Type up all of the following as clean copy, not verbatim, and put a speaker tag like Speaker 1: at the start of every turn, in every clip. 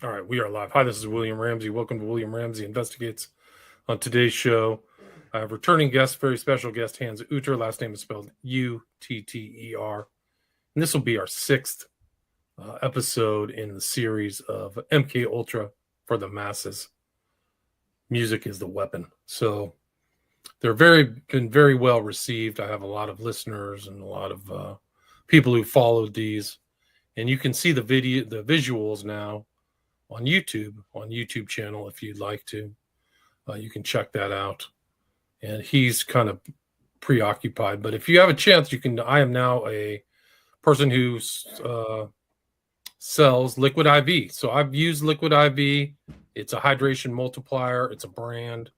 Speaker 1: All right, we are live. Hi, this is William Ramsey. Welcome to William Ramsey Investigates. On today's show, I have returning guest, very special guest, Hans Utter. Last name is spelled Utter. And this will be our sixth episode in the series of MKULTRA for the masses. Music is the weapon. So they're been very well received. I have a lot of listeners and a lot of people who followed these. And you can see the visuals now on YouTube channel if you'd like to. You can check that out. And he's kind of preoccupied, but if you have a chance, you can. I am now a person who sells Liquid IV. So I've used Liquid IV. It's a hydration multiplier. It's a brand,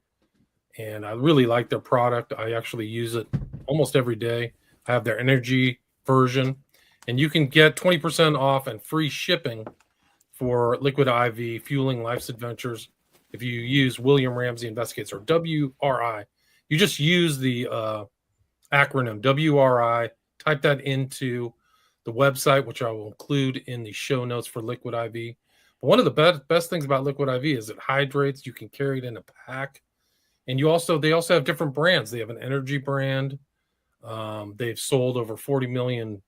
Speaker 1: and I really like their product. I actually use it almost every day. I have their energy version, and you can get 20% off and free shipping for Liquid IV, Fueling Life's Adventures. If you use William Ramsey Investigates, or WRI, you just use the acronym WRI, type that into the website, which I will include in the show notes for Liquid IV. But one of the best things about Liquid IV is it hydrates. You can carry it in a pack. And they also have different brands. They have an energy brand. They've sold over 40 million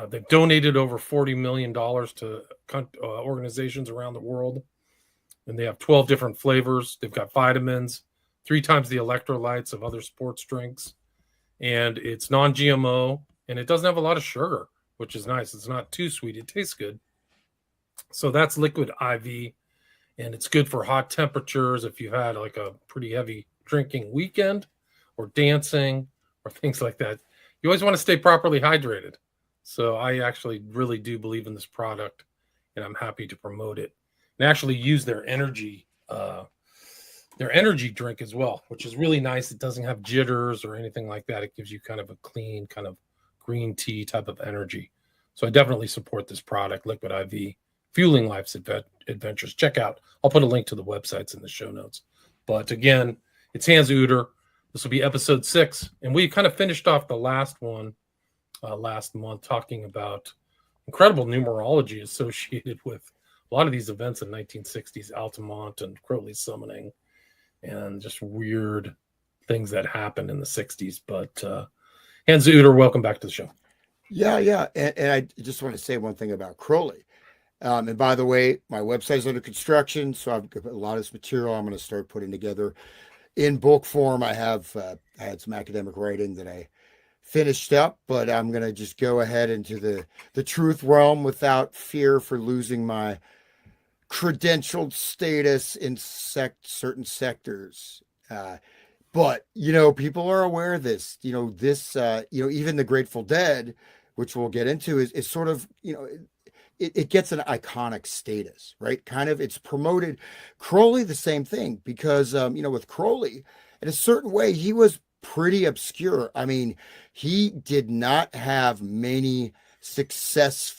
Speaker 1: they've donated over $40 million to organizations around the world. And they have 12 different flavors. They've got vitamins, 3 times the electrolytes of other sports drinks. And it's non-GMO. And it doesn't have a lot of sugar, which is nice. It's not too sweet. It tastes good. So that's Liquid IV. And it's good for hot temperatures if you've had like a pretty heavy drinking weekend or dancing or things like that. You always want to stay properly hydrated. So I actually really do believe in this product, and I'm happy to promote it and actually use their energy drink as well, which is really nice. It doesn't have jitters or anything like that. It gives you kind of a clean kind of green tea type of energy. So I definitely support this product, Liquid IV, Fueling Life's Adventures. Check out. I'll put a link to the websites in the show notes. But again, it's Hans Utter. This will be episode 6, and we kind of finished off the last one last month talking about incredible numerology associated with a lot of these events in 1960s, Altamont and Crowley's summoning, and just weird things that happened in the 60s. But Hans Utter, welcome back to the show.
Speaker 2: Yeah. And I just want to say one thing about Crowley. And by the way, my website is under construction, so I've got a lot of this material I'm going to start putting together in book form. I had some academic writing that I finished up, but I'm going to just go ahead into the truth realm without fear for losing my credentialed status in certain sectors. But, people are aware of this, even the Grateful Dead, which we'll get into, is sort of, it gets an iconic status, right? Kind of, it's promoted. Crowley, the same thing, because, with Crowley, in a certain way, he was pretty obscure. I mean, he did not have many success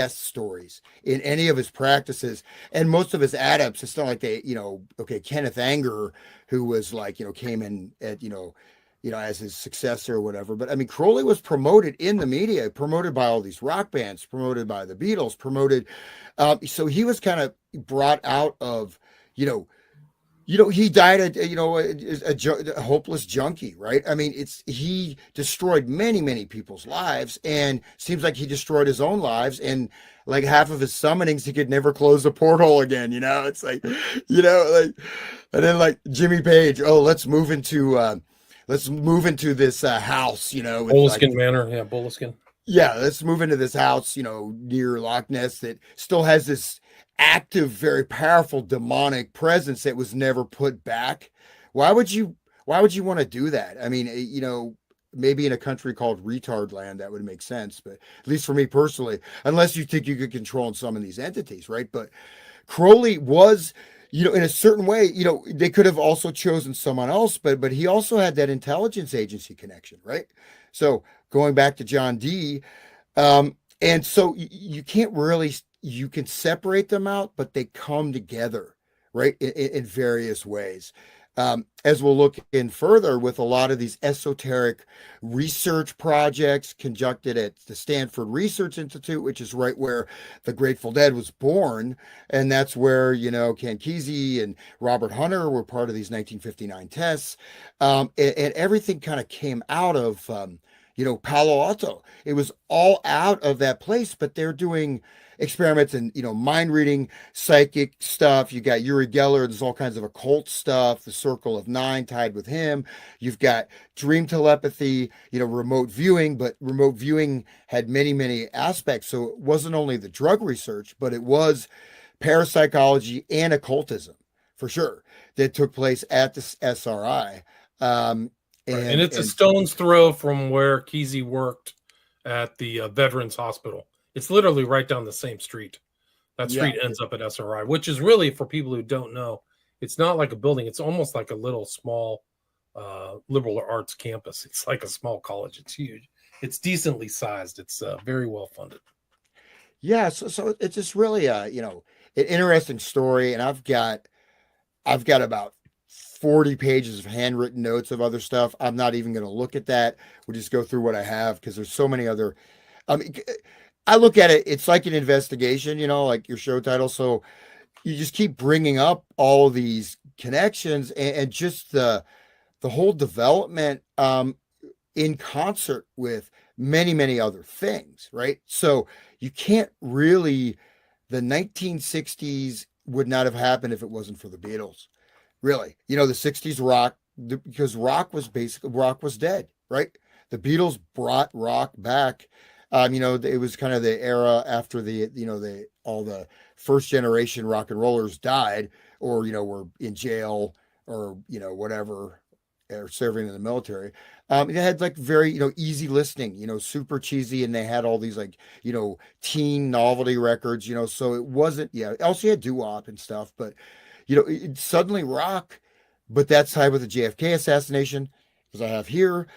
Speaker 2: stories in any of his practices, and most of his adepts, it's not like they, Kenneth Anger, who was like, came in at, as his successor or whatever. But I mean, Crowley was promoted in the media, promoted by all these rock bands, promoted by the Beatles, promoted. So he was kind of brought out of, he died a hopeless junkie, right? I mean, he destroyed many, many people's lives, and seems like he destroyed his own lives. And like half of his summonings, he could never close the porthole again. It's like, and then like Jimmy Page, let's move into this house,
Speaker 1: Boleskine Manor, yeah, Boleskine.
Speaker 2: Yeah, let's move into this house, near Loch Ness that still has this active, very powerful demonic presence that was never put back. Why would you want to do that? I mean, maybe in a country called retard land, that would make sense. But at least for me personally, unless you think you could control some of these entities, right? But Crowley was, in a certain way, they could have also chosen someone else, but he also had that intelligence agency connection, right? So going back to John Dee, and so you can't really, you can separate them out, but they come together, right, in various ways. as we'll look in further with a lot of these esoteric research projects conducted at the Stanford Research Institute, which is right where the Grateful Dead was born. And that's where, Ken Kesey and Robert Hunter were part of these 1959 tests. And everything kind of came out of, Palo Alto. It was all out of that place, but they're doing experiments and mind reading, psychic stuff. You got Uri Geller. There's all kinds of occult stuff. The Circle of Nine tied with him. You've got dream telepathy. Remote viewing. But remote viewing had many aspects. So it wasn't only the drug research, but it was parapsychology and occultism for sure that took place at the SRI.
Speaker 1: And it's a stone's throw from where Kesey worked at the Veterans Hospital. It's literally right down the same street. That street ends up at SRI, which is really, for people who don't know, it's not like a building. It's almost like a little small liberal arts campus. It's like a small college. It's huge. It's decently sized. It's very well funded.
Speaker 2: Yeah, so it's just really an interesting story, and I've got about 40 pages of handwritten notes of other stuff. I'm not even going to look at that. We'll just go through what I have because there's so many other. I look at it, it's like an investigation, like your show title. So you just keep bringing up all these connections and just the whole development in concert with many other things, right? So you can't really, the 1960s would not have happened if it wasn't for the Beatles, really. The 60s rock, because rock was dead, right? The Beatles brought rock back. It was kind of the era after all the first generation rock and rollers died or, were in jail or, whatever, or serving in the military. It had like very, easy listening, super cheesy. And they had all these like, teen novelty records, so it wasn't, also had doo-wop and stuff, but, it suddenly rock, but that's tied with the JFK assassination, as I have here.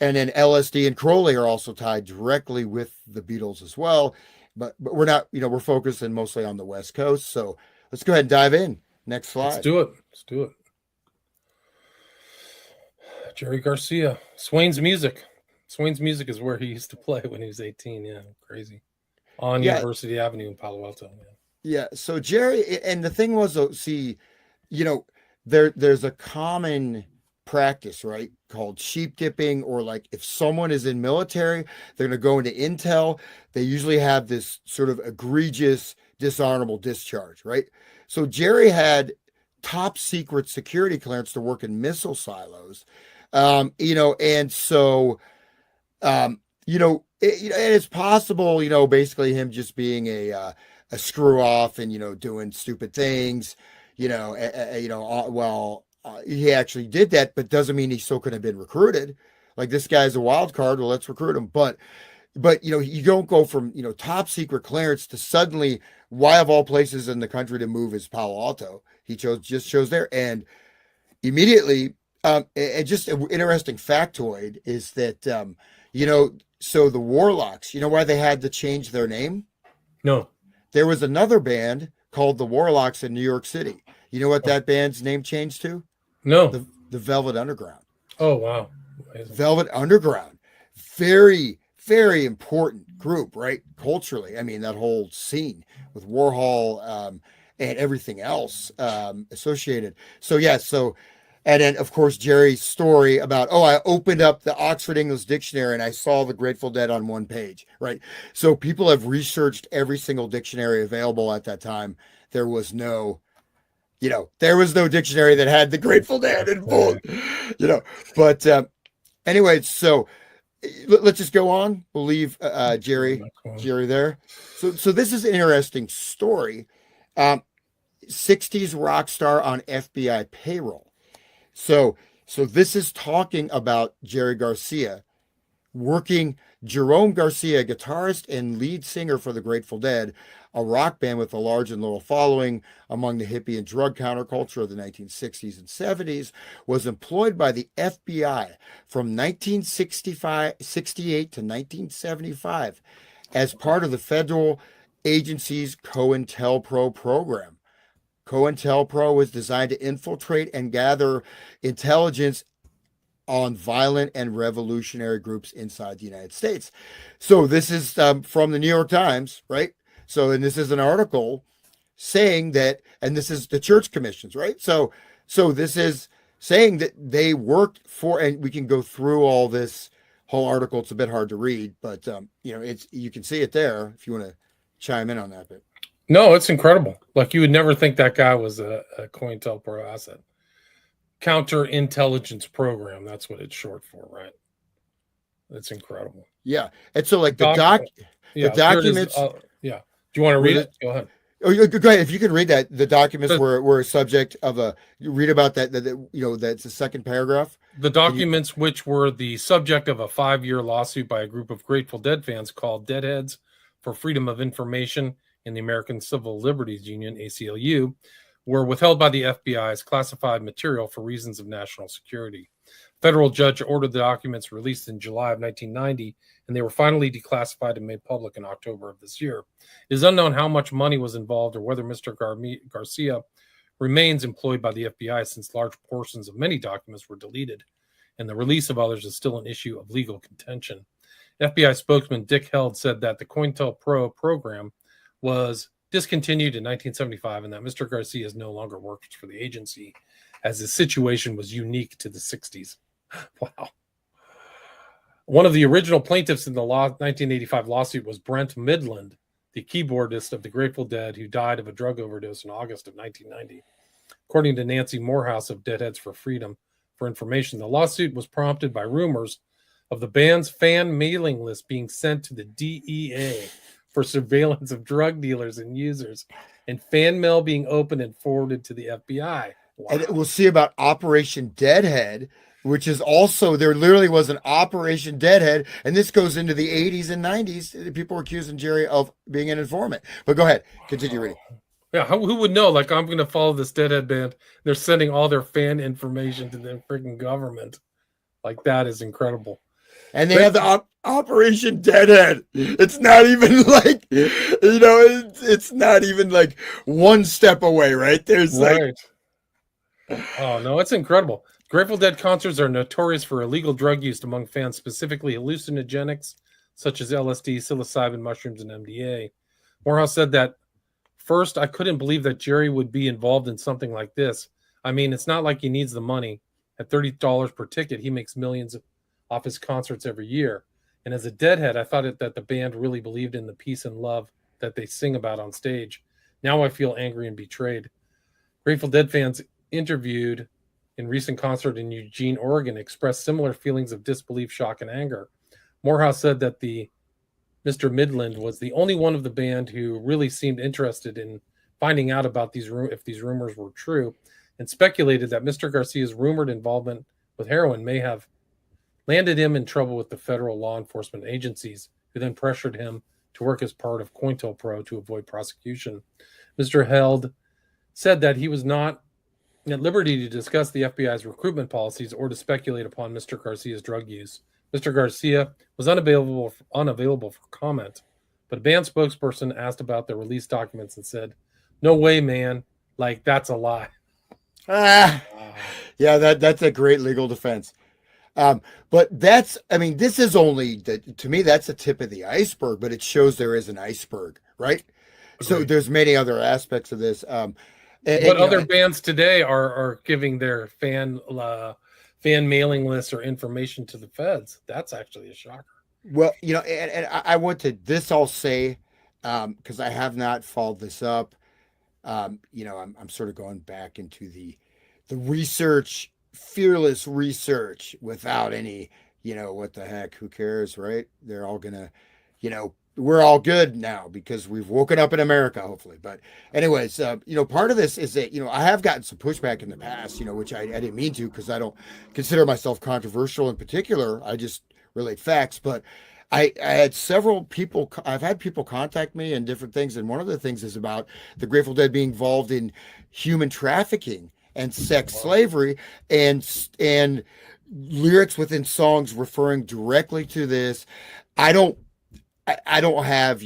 Speaker 2: And then LSD and Crowley are also tied directly with the Beatles as well. But we're not, we're focusing mostly on the West Coast. So let's go ahead and dive in. Next slide.
Speaker 1: Let's do it. Jerry Garcia. Swain's Music. Swain's Music is where he used to play when he was 18. Yeah, crazy. On University Avenue in Palo Alto.
Speaker 2: Yeah. So Jerry, and the thing was, there's a common practice, right, called sheep dipping, or like if someone is in military, they're going to go into intel. They usually have this sort of egregious, dishonorable discharge, right? So Jerry had top secret security clearance to work in missile silos, and so, and it's possible, basically him just being a screw off and doing stupid things, he actually did that, but doesn't mean he still could have been recruited. Like, this guy's a wild card. Well, let's recruit him. But you don't go from, top secret clearance to suddenly, why of all places in the country to move is Palo Alto. He just chose there. And immediately, and just an interesting factoid is that, so the Warlocks, why they had to change their name?
Speaker 1: No.
Speaker 2: There was another band called the Warlocks in New York City. You know what that band's name changed to?
Speaker 1: No.
Speaker 2: The Velvet Underground.
Speaker 1: Oh, wow.
Speaker 2: Amazing. Velvet Underground. Very, very important group, right? Culturally. I mean, that whole scene with Warhol and everything else associated. So, yeah. And then, of course, Jerry's story about, I opened up the Oxford English Dictionary and I saw the Grateful Dead on one page, right? So people have researched every single dictionary available at that time. There was no dictionary that had the Grateful Dead in full, but anyway, so let's just go on. We'll leave Jerry there. So this is an interesting story. 60s rock star on FBI payroll. So this is talking about Jerry Garcia working. Jerome Garcia, guitarist and lead singer for the Grateful Dead, a rock band with a large and loyal following among the hippie and drug counterculture of the 1960s and 70s, was employed by the FBI from 1968 to 1975 as part of the federal agency's COINTELPRO program. COINTELPRO was designed to infiltrate and gather intelligence on violent and revolutionary groups inside the United States. So this is from the New York Times, right? So, and this is an article saying that, and this is the church commissions, right? So this is saying that they worked for, and we can go through all this whole article. It's a bit hard to read, but you can see it there if you want to chime in on that bit.
Speaker 1: No, it's incredible. Like, you would never think that guy was a COINTELPRO asset. Counterintelligence program. That's what it's short for, right? That's incredible.
Speaker 2: Yeah. And so like the documents. Do
Speaker 1: you want to read it? Go ahead.
Speaker 2: Oh, go ahead. If you can read that, the documents were a subject of you read about that, that's the second paragraph.
Speaker 1: The documents, which were the subject of a 5-year lawsuit by a group of Grateful Dead fans called Deadheads for Freedom of Information in the American Civil Liberties Union, ACLU, were withheld by the FBI as classified material for reasons of national security. Federal judge ordered the documents released in July of 1990, and they were finally declassified and made public in October of this year. It is unknown how much money was involved or whether Mr. Garcia remains employed by the FBI, since large portions of many documents were deleted, and the release of others is still an issue of legal contention. FBI spokesman Dick Held said that the COINTELPRO program was discontinued in 1975 and that Mr. Garcia no longer works for the agency, as his situation was unique to the 60s. Wow. One of the original plaintiffs in the 1985 lawsuit was Brent Midland, the keyboardist of the Grateful Dead, who died of a drug overdose in August of 1990. According to Nancy Morehouse of Deadheads for Freedom for Information, the lawsuit was prompted by rumors of the band's fan mailing list being sent to the DEA for surveillance of drug dealers and users, and fan mail being opened and forwarded to the FBI. Wow.
Speaker 2: And we'll see about Operation Deadhead, which is also, there literally was an Operation Deadhead, and this goes into the 80s and 90s. People were accusing Jerry of being an informant. But go ahead, continue reading.
Speaker 1: Yeah, who would know? Like, I'm going to follow this Deadhead band. They're sending all their fan information to the freaking government. Like, that is incredible.
Speaker 2: And they have the Operation Deadhead. It's not even like, it's not even like one step away, right? There's
Speaker 1: right. Oh, no, it's incredible. Grateful Dead concerts are notorious for illegal drug use among fans, specifically hallucinogenics such as LSD, psilocybin, mushrooms, and MDA. Morehouse said that, first, I couldn't believe that Jerry would be involved in something like this. I mean, it's not like he needs the money. At $30 per ticket, he makes millions off his concerts every year. And as a Deadhead, I thought that the band really believed in the peace and love that they sing about on stage. Now I feel angry and betrayed. Grateful Dead fans interviewed in recent concert in Eugene, Oregon, expressed similar feelings of disbelief, shock, and anger. Morehouse said that Mr. Midland was the only one of the band who really seemed interested in finding out about if these rumors were true, and speculated that Mr. Garcia's rumored involvement with heroin may have landed him in trouble with the federal law enforcement agencies, who then pressured him to work as part of COINTELPRO to avoid prosecution. Mr. Held said that he was not at liberty to discuss the FBI's recruitment policies or to speculate upon Mr. Garcia's drug use. Mr. Garcia was unavailable for comment, but a band spokesperson asked about the release documents and said, "No way, man. Like, that's a lie."
Speaker 2: Yeah, that's a great legal defense. But this is only, to me, that's a tip of the iceberg, but it shows there is an iceberg, right? Agreed. So there's many other aspects of this.
Speaker 1: Other bands today are giving their fan mailing lists or information to the feds. That's actually a shocker.
Speaker 2: Well, and I want to, this I'll say, because I have not followed this up. I'm sort of going back into the research, fearless research without any, what the heck, who cares, right? They're all gonna, we're all good now because we've woken up in America, hopefully. But anyways, part of this is that, I have gotten some pushback in the past, which I didn't mean to, because I don't consider myself controversial in particular. I just relate facts. But I had several people, I've had people contact me and different things. And one of the things is about the Grateful Dead being involved in human trafficking and sex slavery, and lyrics within songs referring directly to this. I don't have,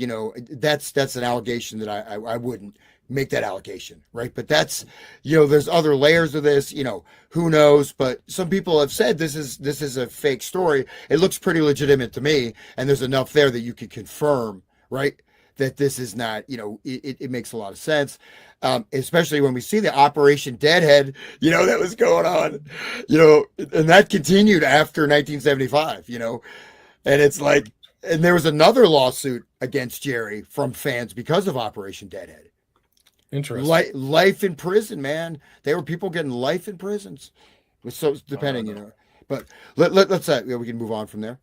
Speaker 2: that's an allegation that I wouldn't make that allocation, right? But that's, there's other layers of this, who knows? But some people have said this is a fake story. It looks pretty legitimate to me, and there's enough there that you could confirm, right, that this is not, it makes a lot of sense, especially when we see the Operation Deadhead, that was going on, and that continued after 1975, and it's like, and there was another lawsuit against Jerry from fans because of Operation Deadhead.
Speaker 1: Interesting.
Speaker 2: Life in prison, man. There were people getting life in prisons. So depending, But let's we can move on from there.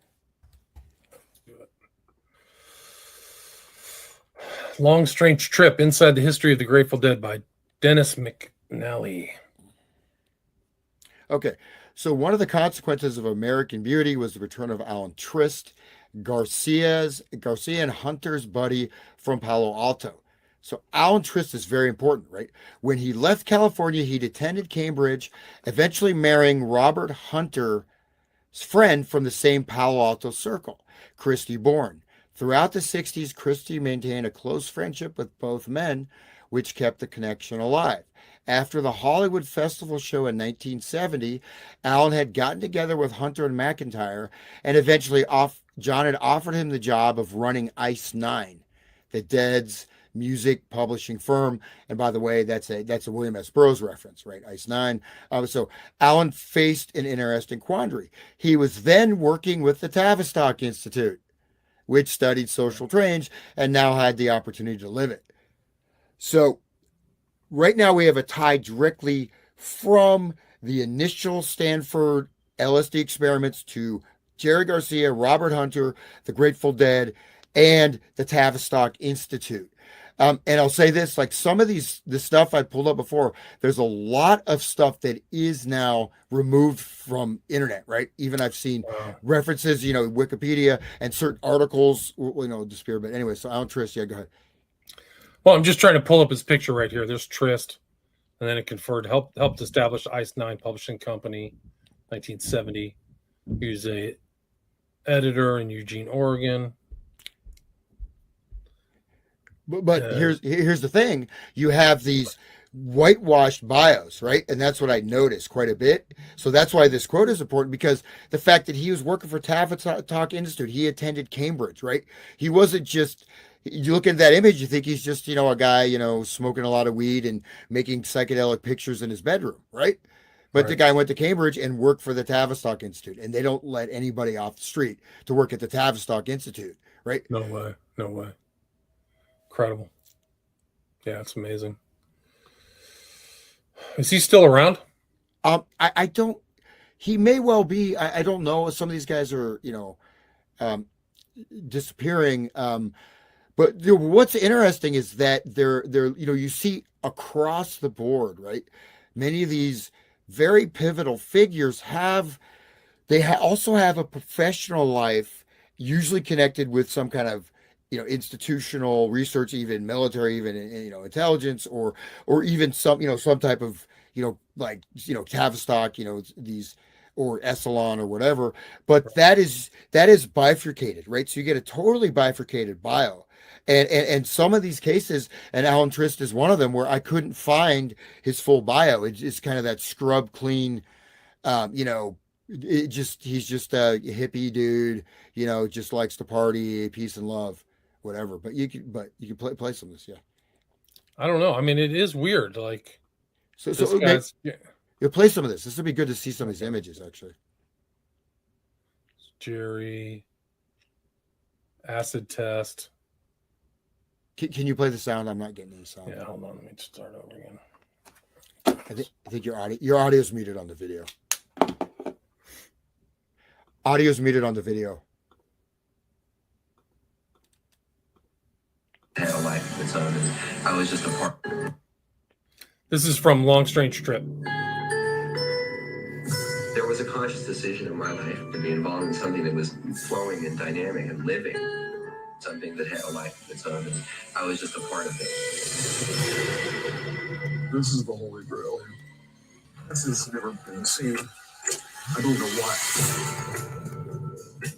Speaker 1: Long Strange Trip: Inside the History of the Grateful Dead by Dennis McNally.
Speaker 2: Okay, so one of the consequences of American Beauty was the return of Alan Trist, Garcia and Hunter's buddy from Palo Alto. So Alan Trist is very important, right? When he left California, he'd attended Cambridge, eventually marrying Robert Hunter's friend from the same Palo Alto circle, Christy Bourne. Throughout the 60s, Christy maintained a close friendship with both men, which kept the connection alive. After the Hollywood Festival show in 1970, Alan had gotten together with Hunter and McIntyre, and eventually John had offered him the job of running Ice 9, the Dead's music publishing firm. And by the way, that's a William S. Burroughs reference, right? Ice 9. So Alan faced an interesting quandary. He was then working with the Tavistock Institute, which studied social change and now had the opportunity to live it. So right now we have a tie directly from the initial Stanford LSD experiments to Jerry Garcia, Robert Hunter, the Grateful Dead, and the Tavistock Institute. And I'll say this, like some of the stuff I pulled up before, there's a lot of stuff that is now removed from internet, right? Even I've seen references, Wikipedia and certain articles, disappear. But anyway, so Alan Trist, yeah, go ahead.
Speaker 1: Well, I'm just trying to pull up his picture right here. There's Trist, and then it conferred, helped establish Ice 9 Publishing Company, 1970. He was a editor in Eugene, Oregon.
Speaker 2: But here's the thing. You have these whitewashed bios, right? And that's what I noticed quite a bit. So that's why this quote is important, because the fact that he was working for Tavistock Institute, he attended Cambridge, right? He wasn't just, you look at that image, you think he's just, a guy, smoking a lot of weed and making psychedelic pictures in his bedroom, right? But the guy went to Cambridge and worked for the Tavistock Institute, and they don't let anybody off the street to work at the Tavistock Institute, right?
Speaker 1: No way. Incredible. Yeah, it's amazing. Is he still around?
Speaker 2: I don't, he may well be. I don't know. Some of these guys are, disappearing. But what's interesting is that they're, you see across the board, right? Many of these very pivotal figures also have a professional life, usually connected with some kind of, institutional research, even military, even, intelligence, or even some, some type of, Tavistock, these, or Esalen or whatever. But that is bifurcated, right? So you get a totally bifurcated bio. And some of these cases, and Alan Trist is one of them, where I couldn't find his full bio. It's kind of that scrub clean, he's just a hippie dude, just likes to party, peace and love, whatever. But you can play some of this, yeah.
Speaker 1: I don't know. I mean, it is weird. Like,
Speaker 2: you'll play some of this. This would be good to see some of these images, actually.
Speaker 1: Jerry, acid test.
Speaker 2: Can you play the sound? I'm not getting any sound.
Speaker 1: Yeah, hold on. Let me start over again.
Speaker 2: I think your audio's muted on the video. Audio's muted on the video.
Speaker 3: Had a life of its own. I was just a part.
Speaker 1: This is from Long Strange Trip.
Speaker 3: There was a conscious decision in my life to be involved in something that was flowing and dynamic and living, something that had a life of its own. I was just a part of it.
Speaker 4: This is the Holy Grail. This has never been seen. I don't know why.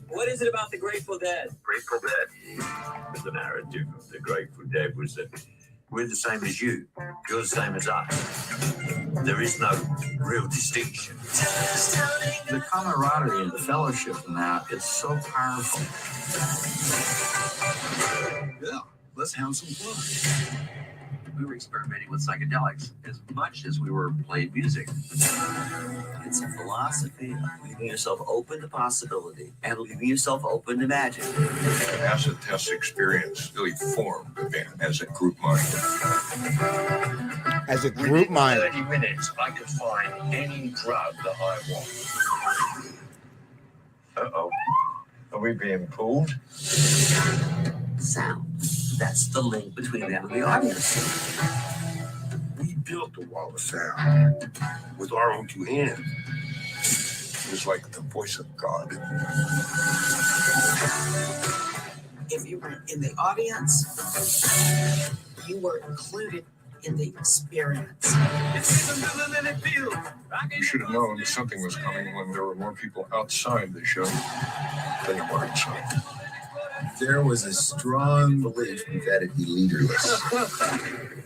Speaker 5: What is it about the Grateful Dead?
Speaker 3: Grateful Dead.
Speaker 6: The narrative of the Grateful Dead was that
Speaker 5: We're the same as you. You're the same as us. There is no real distinction. The camaraderie and the fellowship in that is so powerful.
Speaker 4: Yeah, let's have some fun.
Speaker 3: We were experimenting with psychedelics as much as we were playing music.
Speaker 5: It's a philosophy of leaving yourself open to possibility and leaving yourself open to magic.
Speaker 6: The acid test experience really formed the band as a group mind.
Speaker 2: As a group mind.
Speaker 6: 30 minutes, I could find any drug that I want. Uh-oh. Are we being pulled?
Speaker 5: Sound. That's the link between them and the audience.
Speaker 6: We built the wall of sound with our own two hands. It was like the voice of God.
Speaker 7: If you were in the audience, you were included in the experience.
Speaker 6: You should have known that something was coming when there were more people outside the show than there were inside.
Speaker 4: There was a strong belief that it'd be leaderless.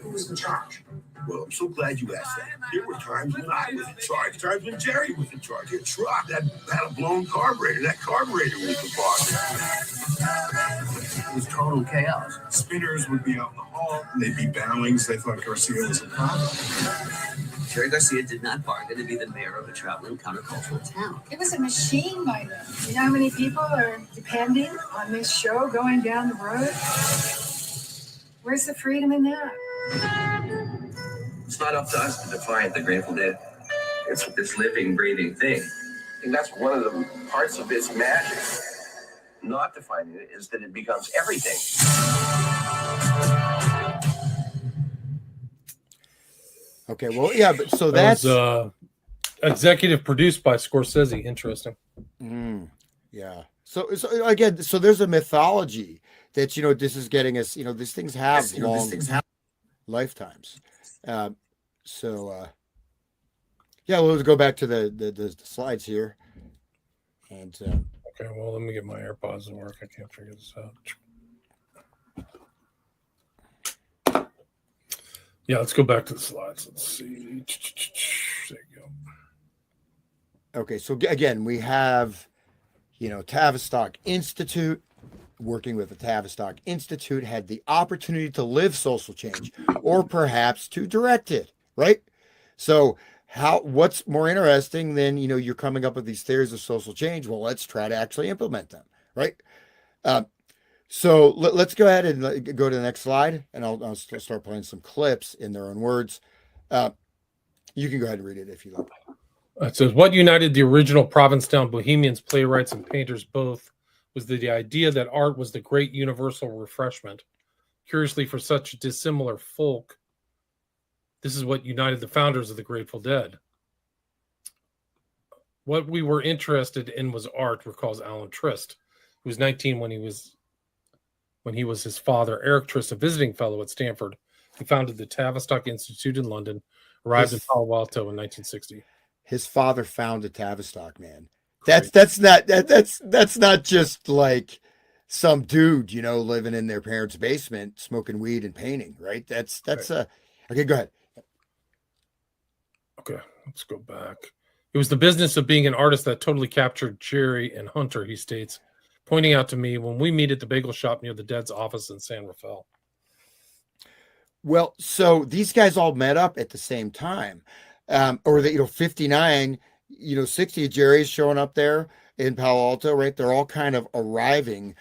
Speaker 3: Who was in charge?
Speaker 6: Well, I'm so glad you asked that. There were times when I was in charge, times when Jerry was in charge. Your truck that had a blown carburetor. That carburetor was the boss.
Speaker 5: It was total chaos.
Speaker 4: Spinners would be out in the hall. They'd be bowings. They thought Garcia was a problem.
Speaker 5: Jerry Garcia did not bargain to be the mayor of a traveling countercultural town.
Speaker 8: It was a machine by then. You know how many people are depending on this show going down the road? Where's the freedom in that?
Speaker 3: It's not up to us to define the Grateful Dead. It's this living, breathing thing. I think that's one of the parts of its magic. Not defining it is that it becomes everything.
Speaker 2: Okay, well, yeah, but so
Speaker 1: That
Speaker 2: that's
Speaker 1: was, executive produced by Scorsese. Interesting.
Speaker 2: yeah. So again, so there's a mythology that this is getting us. These things have long lifetimes. Yeah, we'll go back to the slides here, and
Speaker 1: Okay, well, let me get my AirPods to work. I can't figure this out. Yeah, let's go back to the slides. Let's see. There you go.
Speaker 2: okay. So again, we have Tavistock Institute. Working with the Tavistock Institute, had the opportunity to live social change, or perhaps to direct it, right? So what's more interesting than, you're coming up with these theories of social change? Well, let's try to actually implement them, right? So let's go ahead and go to the next slide, and I'll start playing some clips in their own words. You can go ahead and read it if you like.
Speaker 1: It says, what united the original Provincetown Bohemians, playwrights, and painters both was the idea that art was the great universal refreshment. Curiously, for such dissimilar folk, this is what united the founders of the Grateful Dead. What we were interested in was art, recalls Alan Trist, who was 19 when he was his father, Eric Trist, a visiting fellow at Stanford. He founded the Tavistock Institute in London, arrived in Palo Alto in 1960.
Speaker 2: His father founded Tavistock, man. That's not just like some dude, living in their parents' basement, smoking weed and painting, right? That's okay, go ahead.
Speaker 1: Okay, let's go back. It was the business of being an artist that totally captured Jerry and Hunter, he states, pointing out to me when we meet at the bagel shop near the Dead's office in San Rafael.
Speaker 2: Well, so these guys all met up at the same time. Or 59, 60, Jerry's showing up there in Palo Alto, right? They're all kind of arriving.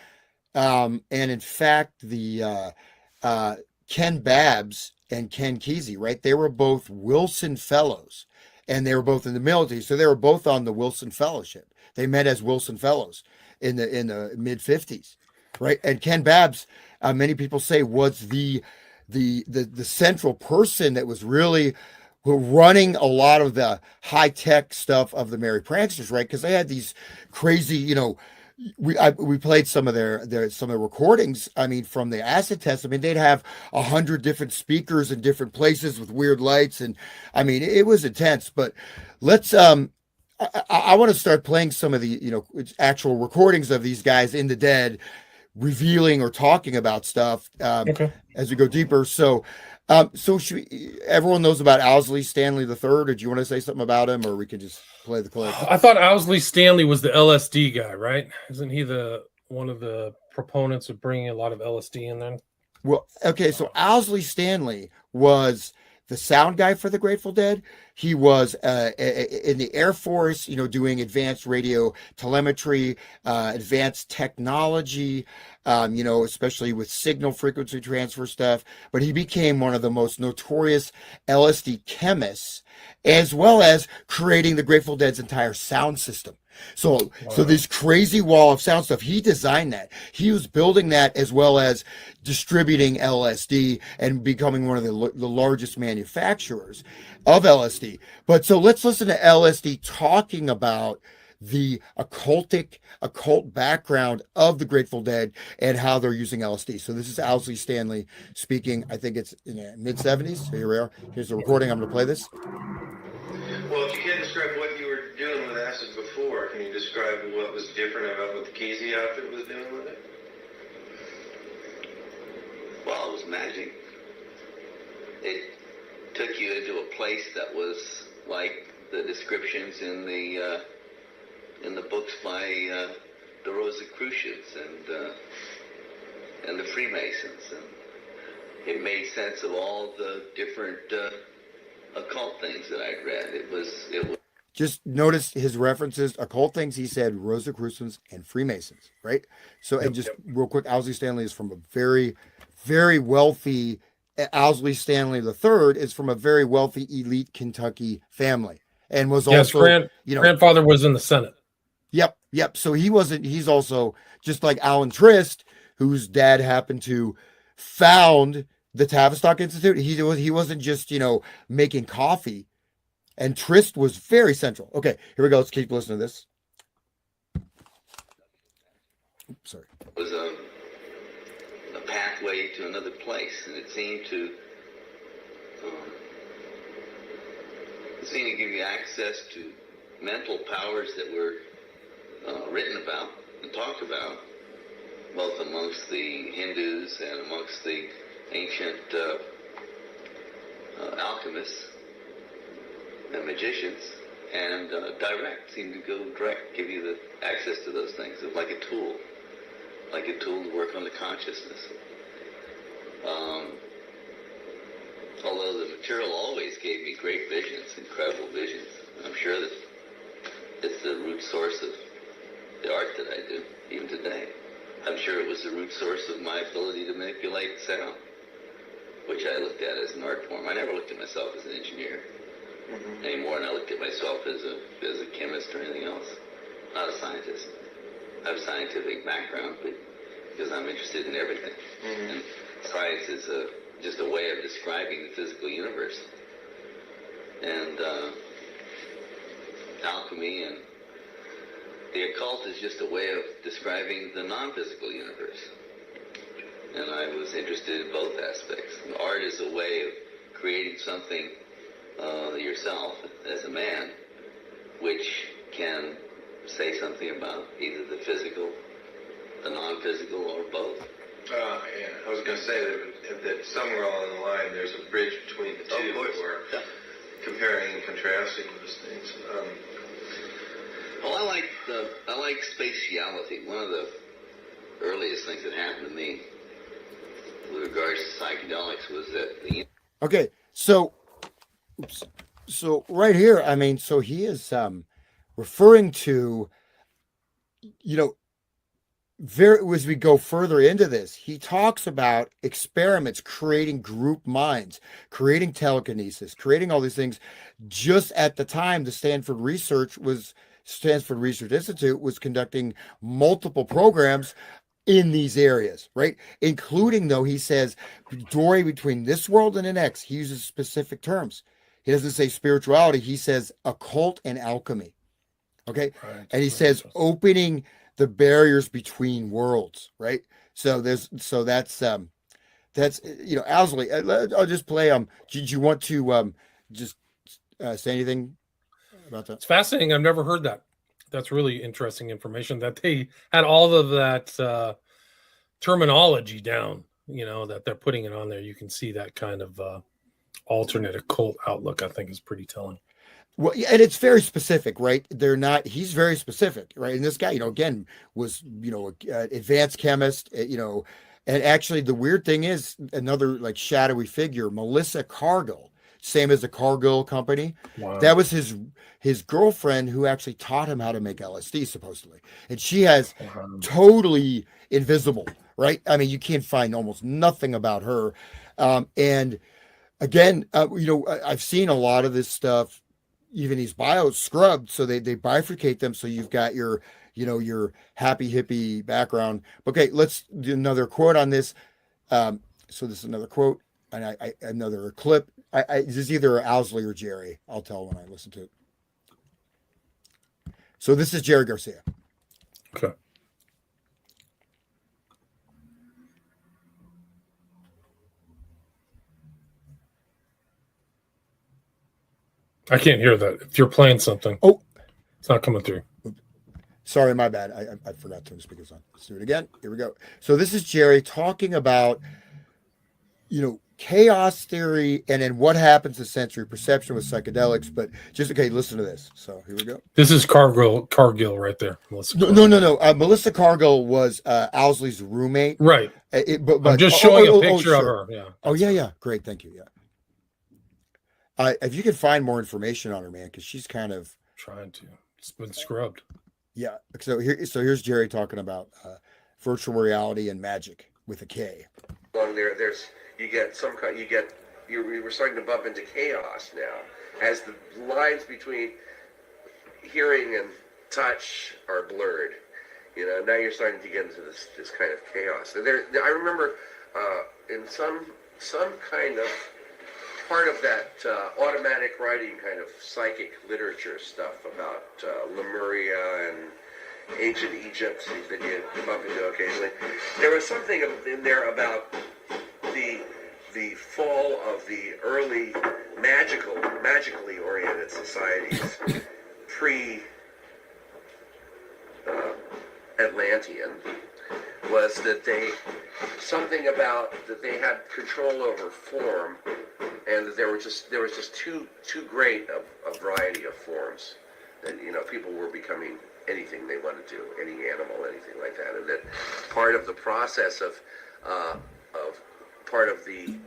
Speaker 2: And in fact, the Ken Babbs and Ken Kesey, right? They were both Wilson Fellows, and they were both in the military. So they were both on the Wilson Fellowship. They met as Wilson Fellows in the mid 50s, right? And Ken Babbs, many people say, was the central person that was really running a lot of the high tech stuff of the Merry Pranksters, right? Because they had these crazy, we played some of their recordings. I mean, from the acid test, I mean, they'd have 100 different speakers in different places with weird lights, and I mean, it was intense. But let's I want to start playing some of the actual recordings of these guys in the Dead revealing or talking about stuff
Speaker 1: Okay.
Speaker 2: as we go deeper. So, everyone knows about Owsley Stanley III. Or do you want to say something about him, or we can just play the clip?
Speaker 1: I thought Owsley Stanley was the LSD guy, right? Isn't he one of the proponents of bringing a lot of LSD in there?
Speaker 2: Well, okay, so Owsley Stanley was the sound guy for the Grateful Dead. He was in the Air Force, doing advanced radio telemetry, advanced technology, especially with signal frequency transfer stuff. But he became one of the most notorious LSD chemists, as well as creating the Grateful Dead's entire sound system. So this crazy wall of sound stuff, he designed that. He was building that as well as distributing LSD and becoming one of the largest manufacturers of LSD. But so let's listen to LSD talking about the occult background of the Grateful Dead and how they're using LSD. So this is Owsley Stanley speaking. I think it's in the mid-70s. So here we are. Here's the recording. I'm going to play this.
Speaker 9: Well, if you can't describe what you were doing with acid before, can you describe what was different about what the Kesey outfit was doing with it?
Speaker 5: Well, it was magic. It took you into a place that was like the descriptions in the books by the Rosicrucians and the Freemasons, and it made sense of all the different occult things that I'd read. It was.
Speaker 2: Just notice his references, occult things. He said Rosicrucians and Freemasons, right? So, and just real quick, Owsley Stanley is from a very, very wealthy. Owsley Stanley III is from a very wealthy, elite Kentucky family, and was also
Speaker 1: grandfather was in the Senate.
Speaker 2: Yep. So he's also just like Alan Trist, whose dad happened to found the Tavistock Institute. He wasn't just, making coffee, and Trist was very central. Okay, here we go. Let's keep listening to this. Oops, sorry.
Speaker 5: It was a pathway to another place, and it seemed to give you access to mental powers that were written about and talked about, both amongst the Hindus and amongst the ancient alchemists and magicians, and seemed to go direct, give you the access to those things. It was like a tool to work on the consciousness. Although the material always gave me great visions, incredible visions. I'm sure that it's the root source of the art that I do, even today. I'm sure it was the root source of my ability to manipulate sound, which I looked at as an art form. I never looked at myself as an engineer anymore, and I looked at myself as a chemist or anything else. Not a scientist. I have a scientific background, but because I'm interested in everything. And science is just a way of describing the physical universe. And alchemy and the occult is just a way of describing the non-physical universe. And I was interested in both aspects. And art is a way of creating something yourself as a man, which can say something about either the physical, the non-physical, or both.
Speaker 9: Yeah, I was going to say that somewhere along the line there's a bridge between the two, where comparing and contrasting those things.
Speaker 5: Well, I like spatiality. One of the earliest things that happened to me with regards to psychedelics was that
Speaker 2: Okay, so right here, so he is referring to, as we go further into this, he talks about experiments, creating group minds, creating telekinesis, creating all these things. Just at the time, the Stanford Research Institute was conducting multiple programs in these areas, right? Including, though, he says, doorway between this world and the next. He uses specific terms. He doesn't say spirituality. He says occult and alchemy. Okay. Right. And he says opening the barriers between worlds, right? So that's Owsley. I'll just play. Did you want to just say anything about that?
Speaker 1: It's fascinating. I've never heard that. That's really interesting information, that they had all of that terminology down, that they're putting it on there, you can see that kind of alternate occult outlook, I think, is pretty telling.
Speaker 2: Well, yeah, and it's very specific, right? He's very specific, right? And this guy, again, was, advanced chemist, and actually the weird thing is another like shadowy figure, Melissa Cargill, same as the Cargill company.
Speaker 1: Wow.
Speaker 2: That was his girlfriend who actually taught him how to make LSD, supposedly. And she has totally invisible, right? I mean, you can't find almost nothing about her. And again, I've seen a lot of this stuff, even these bios scrubbed, so they bifurcate them. So you've got your happy hippie background. Okay, let's do another quote on this. So this is another quote, and another clip. This is either Owsley or Jerry. I'll tell when I listen to it. So this is Jerry Garcia.
Speaker 1: Okay. I can't hear that. If you're playing something, it's not coming through.
Speaker 2: Sorry, my bad. I forgot to turn the speakers on. Let's do it again. Here we go. So this is Jerry talking about, chaos theory and then what happens to sensory perception with psychedelics. But listen to this. So here we go.
Speaker 1: This is Cargill right there.
Speaker 2: No. Melissa Cargill was Owsley's roommate.
Speaker 1: Right.
Speaker 2: But
Speaker 1: I'm just showing a picture of her. Yeah.
Speaker 2: Oh, yeah. Great. Thank you. Yeah. If you can find more information on her, man, because she's kind of
Speaker 1: trying to. It's been scrubbed.
Speaker 2: Yeah. So here's Jerry talking about virtual reality and magic with a K.
Speaker 3: Along we're starting to bump into chaos now, as the lines between hearing and touch are blurred. Now you're starting to get into this kind of chaos. And I remember in some kind of part of that automatic writing kind of psychic literature stuff about Lemuria and ancient Egypt that you bump into occasionally. There was something in there about the fall of the early magically oriented societies pre-Atlantean, was that they had control over form, and that there was just too great a variety of forms that people were becoming anything they wanted to, any animal, anything like that, and that part of the process of part of the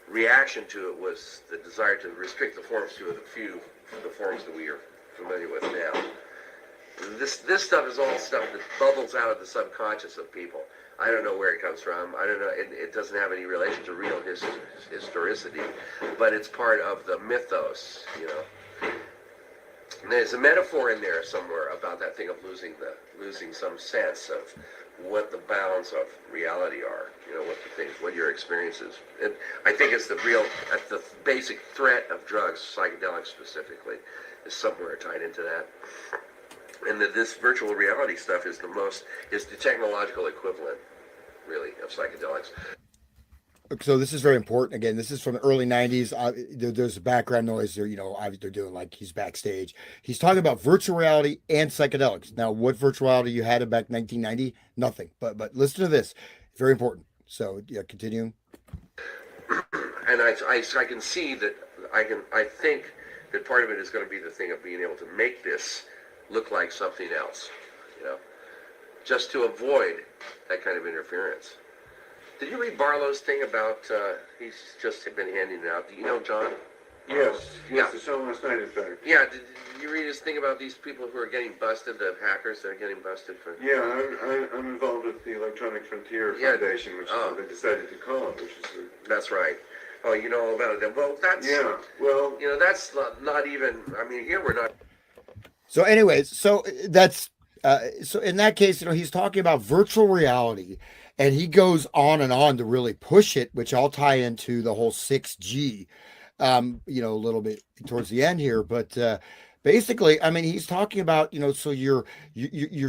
Speaker 3: reaction to it was the desire to restrict the forms to the forms that we are familiar with now. This stuff is all stuff that bubbles out of the subconscious of people. I don't know where it comes from. I don't know. It doesn't have any relation to real historicity, but it's part of the mythos, And there's a metaphor in there somewhere about that thing of losing some sense of what the bounds of reality are. What your experience is. And I think it's the basic threat of drugs, psychedelics specifically, is somewhere tied into that. And that this virtual reality stuff is the technological equivalent, really, of psychedelics.
Speaker 2: So this is very important. Again, this is from the early 90s. There's background noise there. They're doing like he's backstage. He's talking about virtual reality and psychedelics. Now, what virtual reality you had back 1990? Nothing. But listen to this. It's very important. So yeah, continue.
Speaker 3: And I can see that I think that part of it is going to be the thing of being able to make this look like something else, just to avoid that kind of interference. Did you read Barlow's thing about, he's just been handing it out. Do you know John?
Speaker 9: Yes.
Speaker 3: Yeah.
Speaker 9: The show last night, in fact.
Speaker 3: Yeah, did you read his thing about these people who are getting busted, the hackers that are getting busted for?
Speaker 9: Yeah, I'm involved with the Electronic Frontier Foundation, which is what they decided to call it, which is...
Speaker 3: That's right. Oh, you know all about it. Well, that's...
Speaker 9: Yeah, well...
Speaker 3: that's not even... I mean, here we're not...
Speaker 2: So anyways, so that's... so in that case, he's talking about virtual reality, and he goes on and on to really push it, which I'll tie into the whole 6G, a little bit towards the end here. But basically, I mean, he's talking about, so you're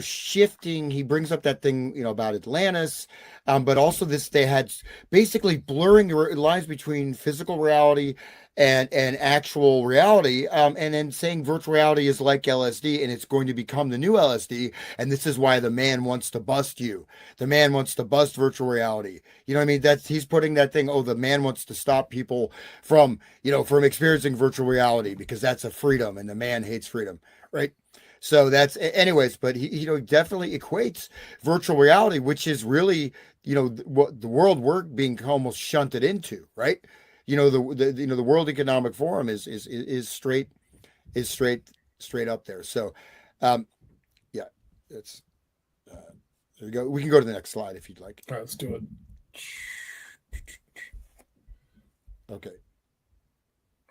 Speaker 2: shifting. He brings up that thing, about Atlantis, but also they had basically blurring the lines between physical reality and actual reality, and then saying virtual reality is like LSD and it's going to become the new LSD, and this is why the man wants to bust you. The man wants to bust virtual reality. You know what I mean? That's, he's putting that thing, oh, the man wants to stop people from, from experiencing virtual reality because that's a freedom and the man hates freedom, right? So that's, anyways, but he definitely equates virtual reality, which is really, what the world we're being almost shunted into, right? The World Economic Forum is straight up there. So, yeah, that's there we go. We can go to the next slide if you'd like.
Speaker 1: All right, let's do it.
Speaker 2: Okay.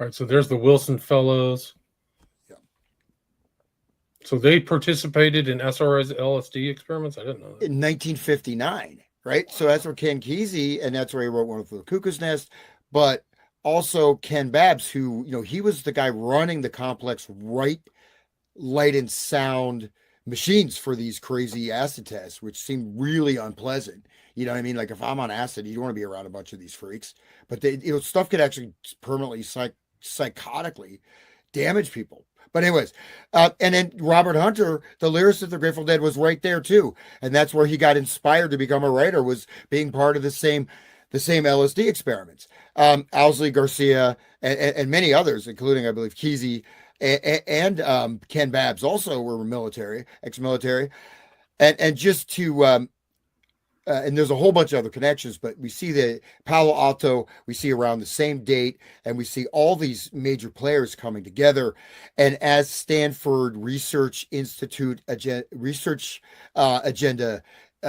Speaker 1: All right, so there's the Wilson Fellows.
Speaker 2: Yeah.
Speaker 1: So they participated in SRI's LSD experiments? I didn't know that.
Speaker 2: In 1959, right? So that's where Ken Kesey, and that's where he wrote One for the Cuckoo's Nest, but also Ken Babbs, who, he was the guy running the complex light and sound machines for these crazy acid tests, which seemed really unpleasant. You know what I mean? Like if I'm on acid, you don't want to be around a bunch of these freaks, but they, stuff could actually permanently psychotically damage people. But anyways, and then Robert Hunter, the lyricist of the Grateful Dead, was right there too. And that's where he got inspired to become a writer, was being part of the same LSD experiments. Owsley Garcia and many others, including, I believe, Kesey and Ken Babbs also were ex-military. And just to, and there's a whole bunch of other connections, but we see the Palo Alto, we see around the same date, and we see all these major players coming together. And as Stanford Research Institute research agenda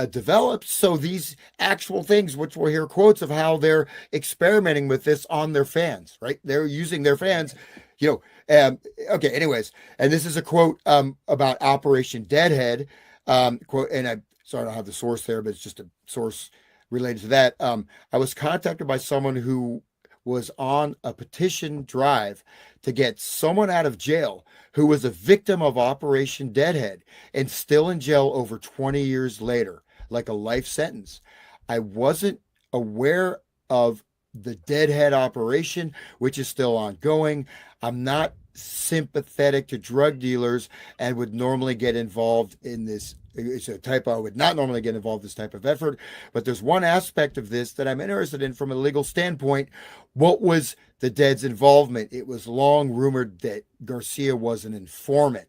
Speaker 2: developed, so these actual things, which we'll hear quotes of how they're experimenting with this on their fans, right? They're using their fans, okay, anyways, and this is a quote about Operation Deadhead, quote, and so I don't have the source there, but it's just a source related to that. I was contacted by someone who was on a petition drive to get someone out of jail who was a victim of Operation Deadhead and still in jail over 20 years later, like a life sentence. I wasn't aware of the Deadhead operation, which is still ongoing. I'm not sympathetic to drug dealers and would normally get involved in this. It's a typo. I would not normally get involved in this type of effort, but there's one aspect of this that I'm interested in from a legal standpoint. What was the Dead's involvement? It was long rumored that Garcia was an informant.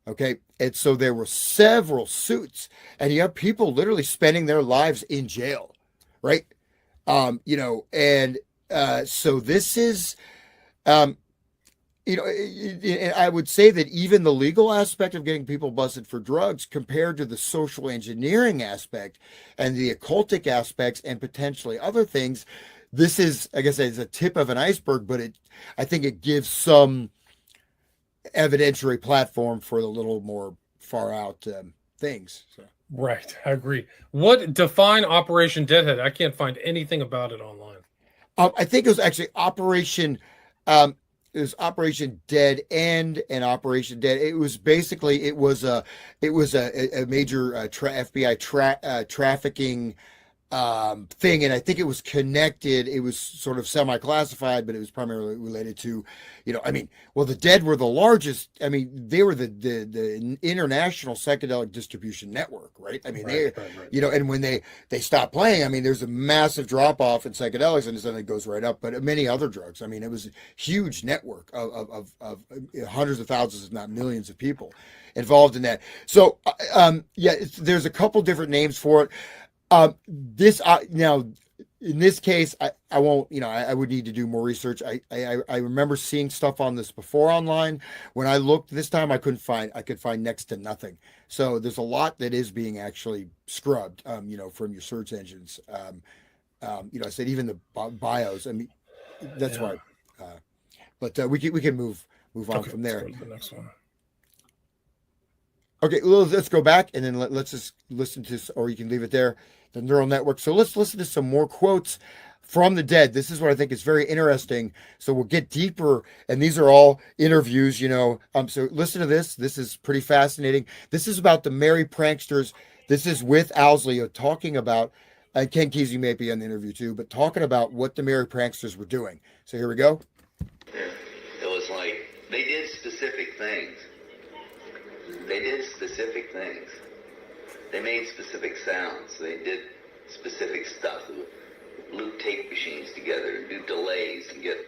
Speaker 2: Okay. And so there were several suits, and you have people literally spending their lives in jail. Right. So this is, I would say that even the legal aspect of getting people busted for drugs compared to the social engineering aspect and the occultic aspects and potentially other things, this is, I guess, it's a tip of an iceberg, but I think it gives some evidentiary platform for the little more far out things. So.
Speaker 1: Right. I agree. Define Operation Deadhead? I can't find anything about it online.
Speaker 2: I think it was actually Operation Dead End and Operation Dead. It was basically, it was a major FBI trafficking thing, and I think it was connected. It was sort of semi-classified, but it was primarily related to, the Dead were the largest. I mean, they were the international psychedelic distribution network, right? I mean, right. And when they stopped playing, I mean, there's a massive drop off in psychedelics, and then it goes right up. But many other drugs, I mean, it was a huge network of hundreds of thousands, if not millions, of people involved in that. So, there's a couple different names for it. Now, in this case, I won't, I would need to do more research. I remember seeing stuff on this before online. When I looked this time, I could find next to nothing. So there's a lot that is being actually scrubbed, from your search engines. I said even the bios. I mean, that's why. But we can move on from there.
Speaker 1: Let's go to the next one.
Speaker 2: Okay, well, let's go back and then let's just listen to, or you can leave it there, the neural network. So let's listen to some more quotes from the Dead. This is what I think is very interesting. So we'll get deeper, and these are all interviews, So listen to this. This is pretty fascinating. This is about the merry pranksters. This is with Owsley talking about, and Ken Kesey may be on the interview too, but talking about what the merry pranksters were doing. So here we go.
Speaker 5: It was like they did specific things. They did specific things. They made specific sounds. They did specific stuff. Loop tape machines together and do delays and get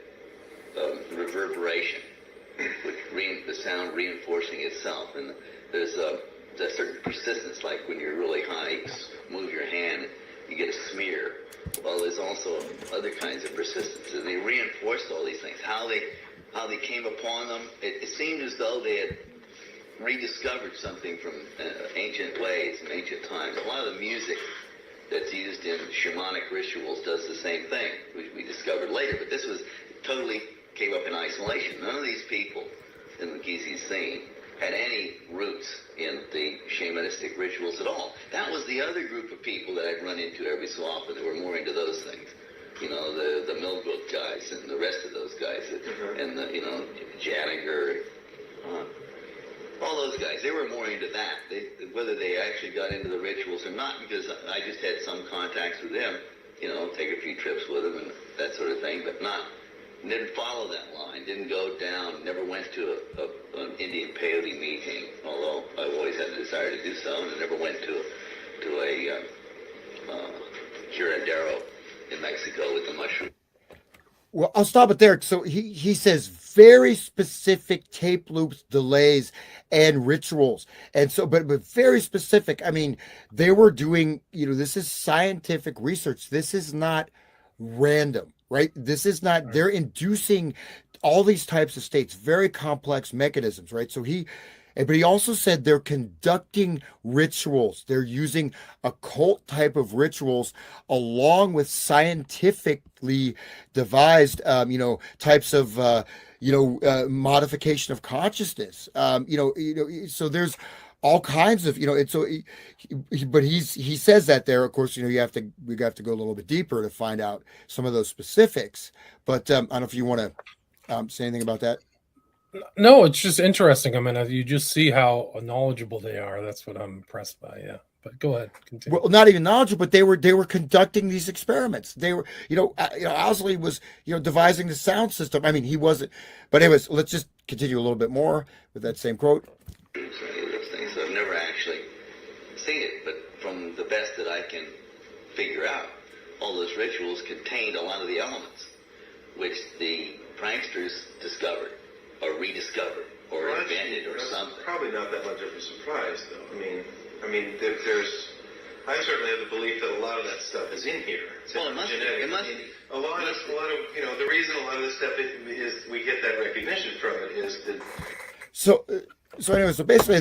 Speaker 5: reverberation, with the sound reinforcing itself. And there's a certain persistence, like when you're really high, you move your hand, you get a smear. Well, there's also other kinds of persistence, and they reinforced all these things. How they came upon them, it seemed as though they had rediscovered something from ancient ways and ancient times. A lot of the music that's used in shamanic rituals does the same thing, which we discovered later, but this was totally came up in isolation. None of these people in the Gizi scene had any roots in the shamanistic rituals at all. That was the other group of people that I'd run into every so often that were more into those things. You know, the Millbrook guys and the rest of those guys, and the, you know, Janiger, all those guys, they were more into that. Whether they actually got into the rituals or not, because I just had some contacts with them, you know, take a few trips with them and that sort of thing, but didn't follow that line, didn't go down, never went to an Indian peyote meeting, although I've always had the desire to do so, and I never went to a curandero in Mexico with the mushroom.
Speaker 2: Well, I'll stop it there. So he says very specific tape loops, delays, and rituals. And so, but very specific. I mean, they were doing, you know, this is scientific research. This is not random, right? This is not, they're inducing all these types of states, very complex mechanisms, right? So but he also said they're conducting rituals. They're using occult type of rituals along with scientifically devised, types of, modification of consciousness. So there's all kinds of, but he says that there, of course, we have to go a little bit deeper to find out some of those specifics. But I don't know if you want to say anything about that.
Speaker 1: No, it's just interesting. I mean, you just see how knowledgeable they are. That's what I'm impressed by. Yeah, but go ahead. Continue.
Speaker 2: Well, not even knowledgeable, but they were conducting these experiments. They were, Owsley was, devising the sound system. I mean, he wasn't. But anyways, let's just continue a little bit more with that same quote.
Speaker 5: Those things, I've never actually seen it, but from the best that I can figure out, all those rituals contained a lot of the elements which the pranksters discovered, or rediscovered, or invented, or something.
Speaker 9: Probably not that much of a surprise, though. I mean, I certainly have the belief that a lot of that stuff is in here.
Speaker 5: Well, it must be.
Speaker 9: A lot of, the reason a lot of this stuff is we get that recognition from it is that.
Speaker 2: So anyway, so basically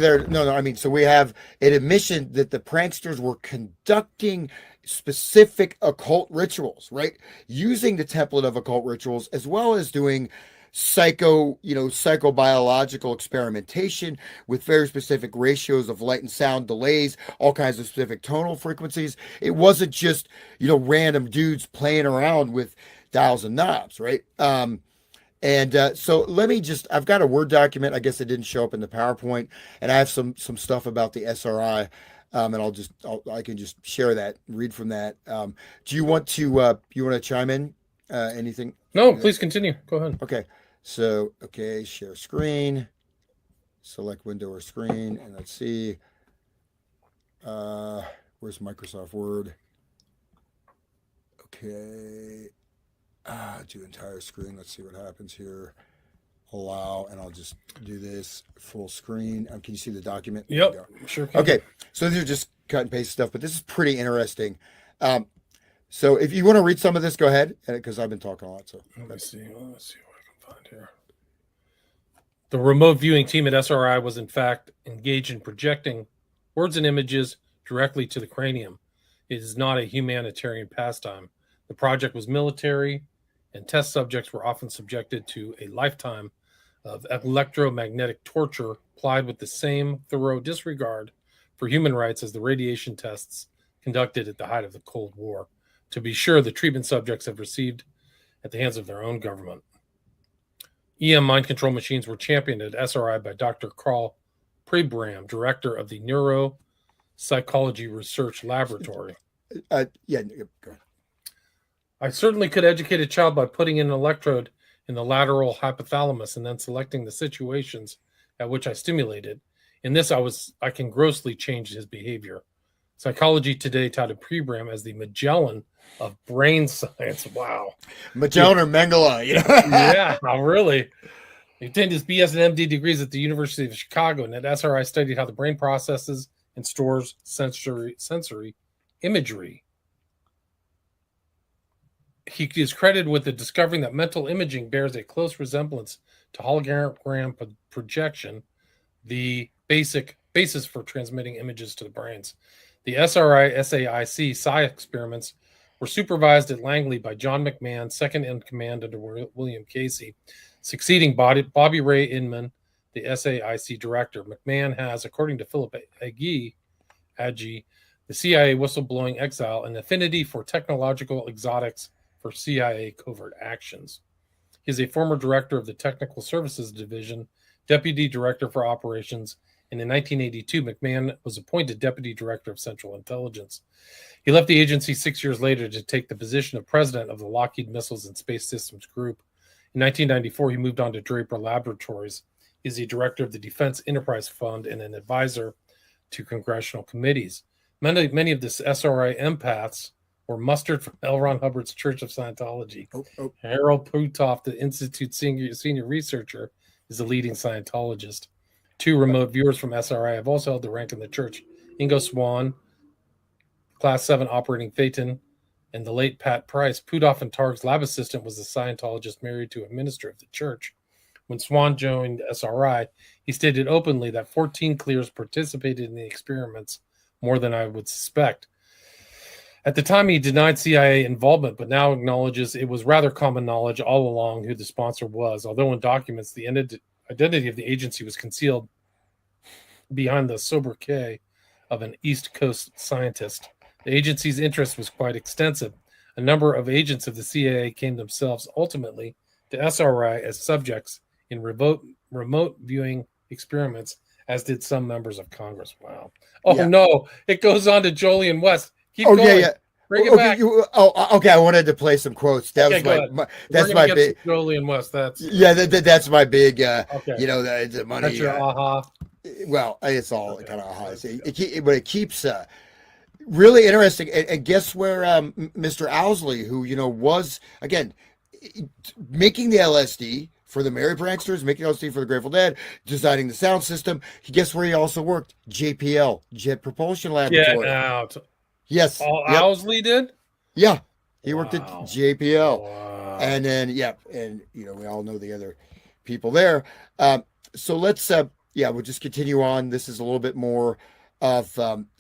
Speaker 2: so we have an admission that the pranksters were conducting specific occult rituals, right? Using the template of occult rituals, as well as doing psychobiological experimentation with very specific ratios of light and sound, delays, all kinds of specific tonal frequencies. It wasn't just, random dudes playing around with dials and knobs, right? So let me I've got a Word document. I guess it didn't show up in the PowerPoint, and I have some stuff about the SRI. And I can just share that, read from that. Do you want to chime in? Anything?
Speaker 1: No, please continue. Go ahead.
Speaker 2: Okay. So, share screen, select window or screen, and let's see. Where's Microsoft Word? Okay. Do entire screen. Let's see what happens here. Allow, and I'll just do this full screen. Can you see the document?
Speaker 1: Yep, sure can.
Speaker 2: Okay, so these are just cut and paste stuff, but this is pretty interesting. So if you want to read some of this, go ahead, because I've been talking a lot. So
Speaker 1: let me see what I can find here. The remote viewing team at SRI was in fact engaged in projecting words and images directly to the cranium. It is not a humanitarian pastime. The project was military, and test subjects were often subjected to a lifetime of electromagnetic torture applied with the same thorough disregard for human rights as the radiation tests conducted at the height of the Cold War. To be sure, the treatment subjects have received at the hands of their own government. EM mind control machines were championed at SRI by Dr. Carl Prebram, director of the Neuropsychology Research Laboratory.
Speaker 2: Go ahead.
Speaker 1: I certainly could educate a child by putting in an electrode in the lateral hypothalamus and then selecting the situations at which I stimulated. In this, I can grossly change his behavior. Psychology Today touted Prebram as the Magellan of brain science. Wow.
Speaker 2: Magellan or Mengele, you know?
Speaker 1: Yeah, really. He obtained his BS and MD degrees at the University of Chicago, and at SRI studied how the brain processes and stores sensory imagery. He is credited with the discovering that mental imaging bears a close resemblance to hologram projection, the basis for transmitting images to the brains. The SRI SAIC psi experiments were supervised at Langley by John McMahon, second in command under William Casey, succeeding Bobby Ray Inman, the SAIC director. McMahon has, according to Philip Agee, the CIA whistleblowing exile, an affinity for technological exotics for CIA covert actions. He is a former director of the Technical Services Division, deputy director for operations, and in 1982, McMahon was appointed deputy director of Central Intelligence. He left the agency 6 years later to take the position of president of the Lockheed Missiles and Space Systems Group. In 1994, he moved on to Draper Laboratories. He is the director of the Defense Enterprise Fund and an advisor to congressional committees. Many of the SRI empaths were mustered from L. Ron Hubbard's Church of Scientology. Harold Putoff, the Institute's senior researcher, is a leading Scientologist. 2 remote viewers from SRI have also held the rank in the church. Ingo Swann, Class 7 operating Phaeton, and the late Pat Price, Putoff and Targ's lab assistant, was a Scientologist married to a minister of the church. When Swann joined SRI, he stated openly that 14 clears participated in the experiments, more than I would suspect. At the time, he denied CIA involvement, but now acknowledges it was rather common knowledge all along who the sponsor was, although in documents, the identity of the agency was concealed behind the sobriquet of an East Coast scientist. The agency's interest was quite extensive. A number of agents of the CIA came themselves ultimately to SRI as subjects in remote viewing experiments, as did some members of Congress. Wow. Oh, yeah. No. It goes on to Jolyon West. Keep going.
Speaker 2: Yeah.
Speaker 1: Bring it back.
Speaker 2: Okay. I wanted to play some quotes. That was that's my big
Speaker 1: Jolyon West. That's
Speaker 2: that's my big. You know, the money.
Speaker 1: That's your aha.
Speaker 2: Well, it's all kind of aha. But it keeps really interesting. And guess where Mr. Owsley, who was again making the LSD for the Merry Pranksters, making LSD for the Grateful Dead, designing the sound system. Guess where he also worked? JPL, Jet Propulsion Laboratory.
Speaker 1: Get out.
Speaker 2: Yes.
Speaker 1: Owsley did?
Speaker 2: Yeah. He worked at JPL. Wow. And then, and, we all know the other people there. So let's, we'll just continue on. This is a little bit more of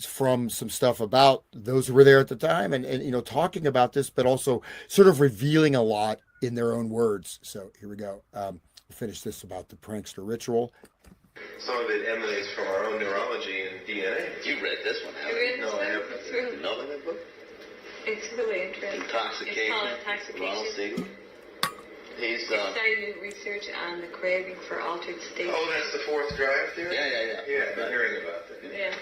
Speaker 2: from some stuff about those who were there at the time and talking about this, but also sort of revealing a lot in their own words. So here we go. We'll finish this about the prankster ritual.
Speaker 9: Some of it emanates from our own neurology and DNA.
Speaker 5: You read this one, haven't you?
Speaker 9: No, I haven't.
Speaker 5: It's really, know that book?
Speaker 10: It's really interesting.
Speaker 5: Intoxication.
Speaker 10: It's called Intoxication.
Speaker 5: Ronald Siegel. He's
Speaker 10: started research on the craving for altered states.
Speaker 9: Oh, that's the fourth drive theory?
Speaker 5: Yeah.
Speaker 9: Yeah, I've been hearing about that.
Speaker 10: Yeah.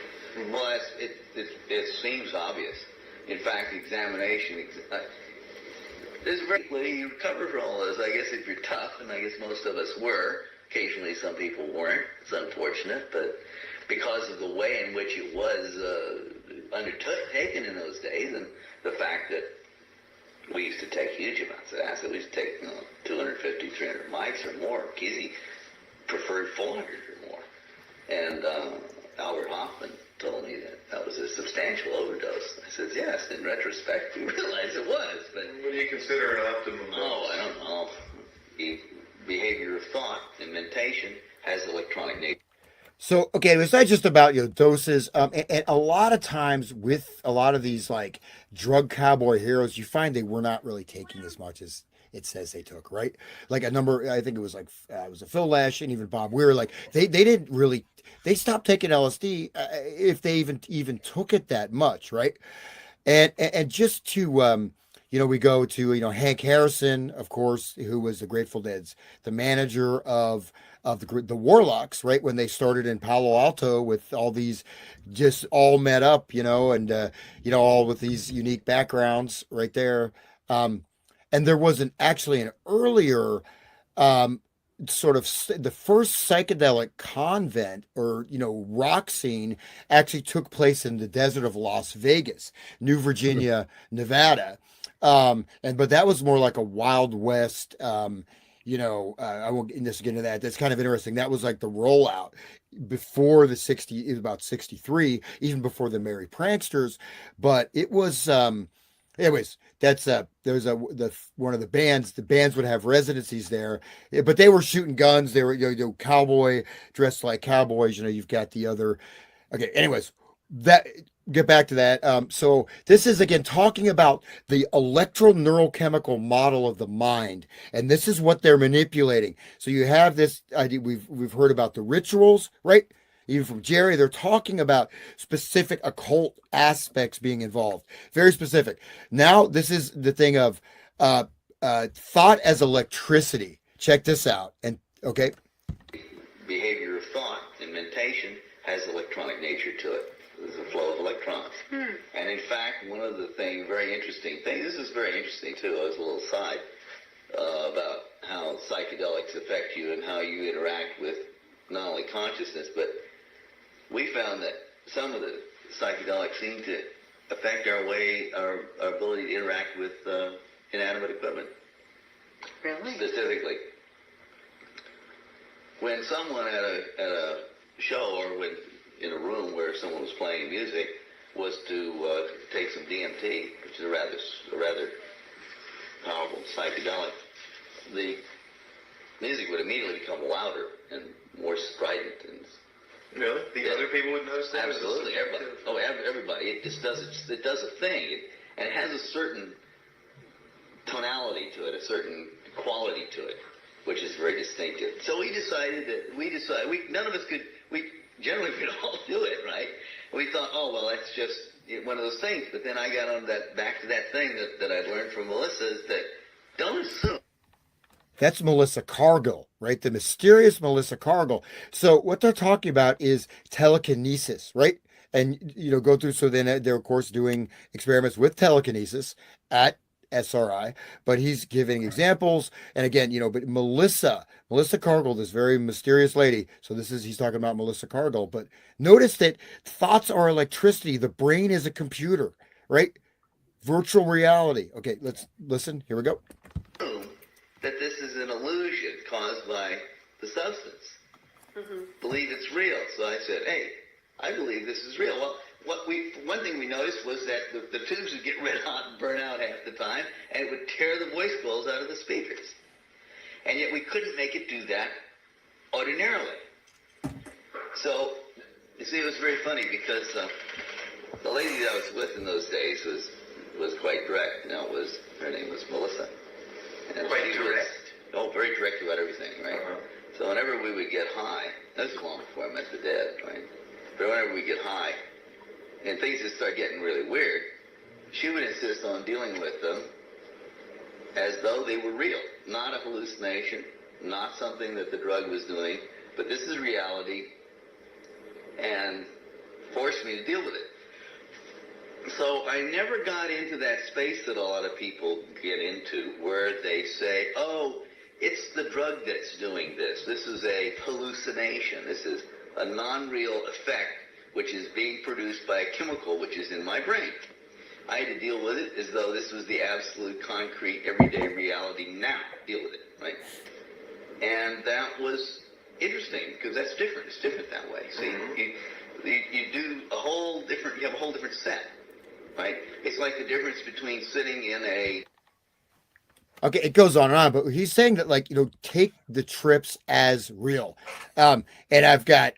Speaker 5: Well, it seems obvious. In fact, examination. You recover from all this. I guess if you're tough, and I guess most of us were. Occasionally, some people weren't. It's unfortunate, but because of the way in which it was undertaken in those days, and the fact that we used to take huge amounts of acid, we used to take 250, 300 mics or more. Kesey preferred 400 or more, and Albert Hoffman told me that was a substantial overdose. I said, yes. In retrospect, we realized it was. But
Speaker 9: what do you consider an optimum dose?
Speaker 5: Oh, I don't know. Behavior of thought and mentation has electronic nature.
Speaker 2: So, okay, it's not just about doses. And a lot of times with a lot of these like drug cowboy heroes, you find they were not really taking as much as it says they took, right? Like a number, I think it was a Phil Lash and even Bob Weir. Like they didn't really, they stopped taking LSD if they even took it that much, right? And just to we go to Hank Harrison, of course, who was the Grateful Dead's the manager of the Warlocks, right? When they started in Palo Alto with all these just all met up, and all with these unique backgrounds right there. And there was actually an earlier sort of the first psychedelic convent or rock scene actually took place in the desert of Las Vegas, New Virginia, Nevada. But that was more like a Wild West. I won't just get into that. That's kind of interesting. That was like the rollout before the 60, it was about 63, even before the Merry Pranksters. But it was anyways, that's there's one of the bands would have residencies there, but they were shooting guns. They were cowboy dressed like cowboys. You've got the other. Okay, anyways, that get back to that. So this is again talking about the electro-neurochemical model of the mind, and this is what they're manipulating. So you have this idea. We've heard about the rituals, right? Even from Jerry, they're talking about specific occult aspects being involved, very specific. Now, this is the thing of thought as electricity. Check this out. And okay,
Speaker 5: behavior of thought and mentation has electronic nature to it. There's a flow of electrons. And in fact, one of the very interesting things, this is very interesting too, as a little side, about how psychedelics affect you and how you interact with not only consciousness, but we found that some of the psychedelics seem to affect our ability to interact with inanimate equipment.
Speaker 10: Really?
Speaker 5: Specifically, when someone at a show or when in a room where someone was playing music was to take some DMT, which is a rather powerful psychedelic, the music would immediately become louder and more strident. And
Speaker 9: really, the other people would notice that.
Speaker 5: Absolutely, everybody. Oh, everybody. It just does it does a thing, and it has a certain tonality to it, a certain quality to it, which is very distinctive. So we decided none of us could. We generally could all do it, right? We thought, oh well, that's just one of those things. But then I got on back to that thing that I learned from Melissa, is that don't assume.
Speaker 2: That's Melissa Cargill, right? The mysterious Melissa Cargill. So what they're talking about is telekinesis, right? And, go through. So then they're, of course, doing experiments with telekinesis at SRI, but he's giving examples. And again, but Melissa Cargill, this very mysterious lady. So he's talking about Melissa Cargill, but notice that thoughts are electricity. The brain is a computer, right? Virtual reality. Okay, let's listen. Here we go.
Speaker 5: That this is an illusion caused by the substance. Believe it's real. So I said, hey, I believe this is real. Well, one thing we noticed was that the tubes would get red hot and burn out half the time, and it would tear the voice bowls out of the speakers. And yet we couldn't make it do that ordinarily. So, you see, it was very funny because the lady that I was with in those days was quite direct. Her name was Melissa. And
Speaker 9: quite direct?
Speaker 5: Very direct about everything, right? So whenever we would get high, this was long before I met the dead, right? But whenever we get high, and things just start getting really weird, she would insist on dealing with them as though they were real, not a hallucination, not something that the drug was doing, but this is reality, and forced me to deal with it. So I never got into that space that a lot of people get into, where they say, oh, it's the drug that's doing this. This is a hallucination. This is a non-real effect which is being produced by a chemical which is in my brain. I had to deal with it as though this was the absolute concrete everyday reality. Now, deal with it, right? And that was interesting because that's different. It's different that way. See, you do a whole different. You have a whole different set, right? It's like the difference between sitting in a.
Speaker 2: Okay, it goes on and on, but he's saying that, take the trips as real. And I've got,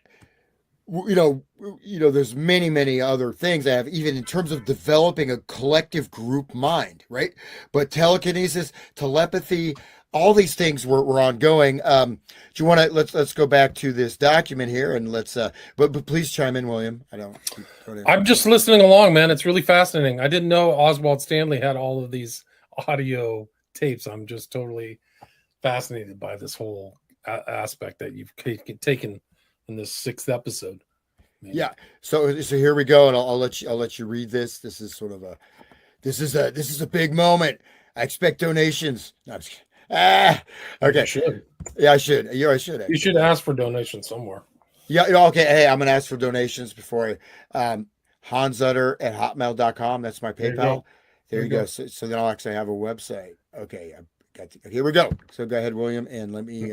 Speaker 2: there's many, many other things I have, even in terms of developing a collective group mind, right? But telekinesis, telepathy, all these things were ongoing. Do you want to, let's go back to this document here and let's, but please chime in, William.
Speaker 1: I'm just listening along, man. It's really fascinating. I didn't know Oswald Stanley had all of these audio tapes. I'm just totally fascinated by this whole aspect that you've taken in this 6th episode.
Speaker 2: Man. Yeah. So here we go, and I'll let you read this. This is sort of this is a big moment. I expect donations. No, I'm just kidding. Okay.
Speaker 1: You should.
Speaker 2: Yeah, I should. Yeah, I should.
Speaker 1: You should ask for donations somewhere.
Speaker 2: Yeah. Okay. Hey, I'm gonna ask for donations before I. Hansutter@hotmail.com. That's my
Speaker 1: There you
Speaker 2: PayPal.
Speaker 1: go.
Speaker 2: There you go. So then I'll actually have a website. Okay. Here we go. So go ahead, William, and let me.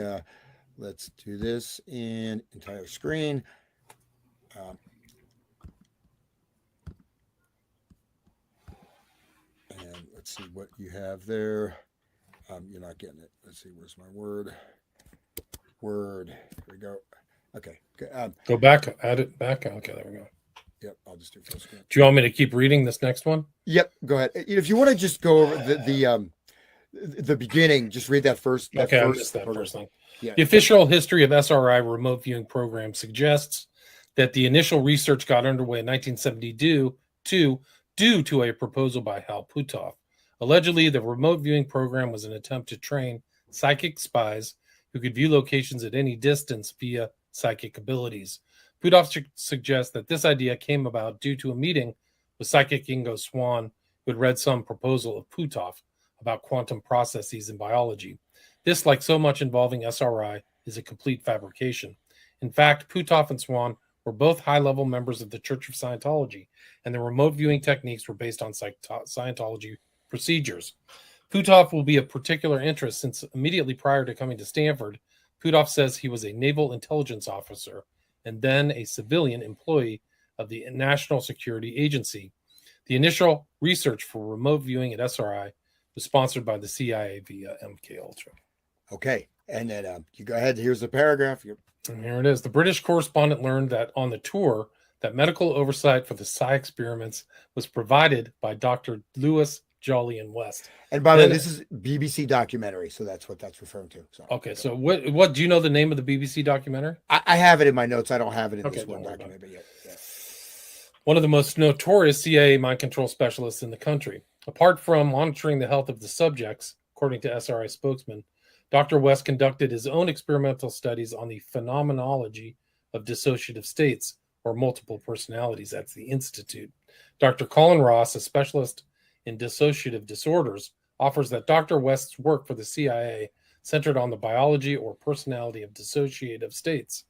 Speaker 2: Let's do this in entire screen. And let's see what you have there. You're not getting it. Let's see. Where's my word? Word. Here we go. Okay.
Speaker 1: Go back. Add it back. Okay, there we go.
Speaker 2: Yep. I'll just do full screen.
Speaker 1: Do you want me to keep reading this next one?
Speaker 2: Yep. Go ahead. If you want to just go over the beginning, just read that first.
Speaker 1: I missed that first thing.
Speaker 2: Yeah.
Speaker 1: The official history of SRI remote viewing program suggests that the initial research got underway in 1972 due to a proposal by Hal Puthoff. Allegedly, the remote viewing program was an attempt to train psychic spies who could view locations at any distance via psychic abilities. Puthoff suggests that this idea came about due to a meeting with psychic Ingo Swann, who had read some proposal of Puthoff about quantum processes in biology. This, like so much involving SRI, is a complete fabrication. In fact, Puthoff and Swann were both high-level members of the Church of Scientology, and the remote viewing techniques were based on Scientology procedures. Puthoff will be of particular interest since immediately prior to coming to Stanford, Puthoff says he was a naval intelligence officer and then a civilian employee of the National Security Agency. The initial research for remote viewing at SRI was sponsored by the CIA via MKULTRA.
Speaker 2: Okay, and then you go ahead. Here's the paragraph.
Speaker 1: And here it is. The British correspondent learned that on the tour, that medical oversight for the psi experiments was provided by Dr. Lewis Jolyon West.
Speaker 2: And by the way, this is BBC documentary, so that's what that's referring to. So,
Speaker 1: okay, so what do you know the name of the BBC documentary?
Speaker 2: I have it in my notes. I don't have it in this one documentary, but yeah.
Speaker 1: One of the most notorious CIA mind control specialists in the country. Apart from monitoring the health of the subjects, according to SRI spokesman, Dr. West conducted his own experimental studies on the phenomenology of dissociative states or multiple personalities. That's the Institute. Dr. Colin Ross, a specialist in dissociative disorders, offers that Dr. West's work for the CIA centered on the biology or personality of dissociative states.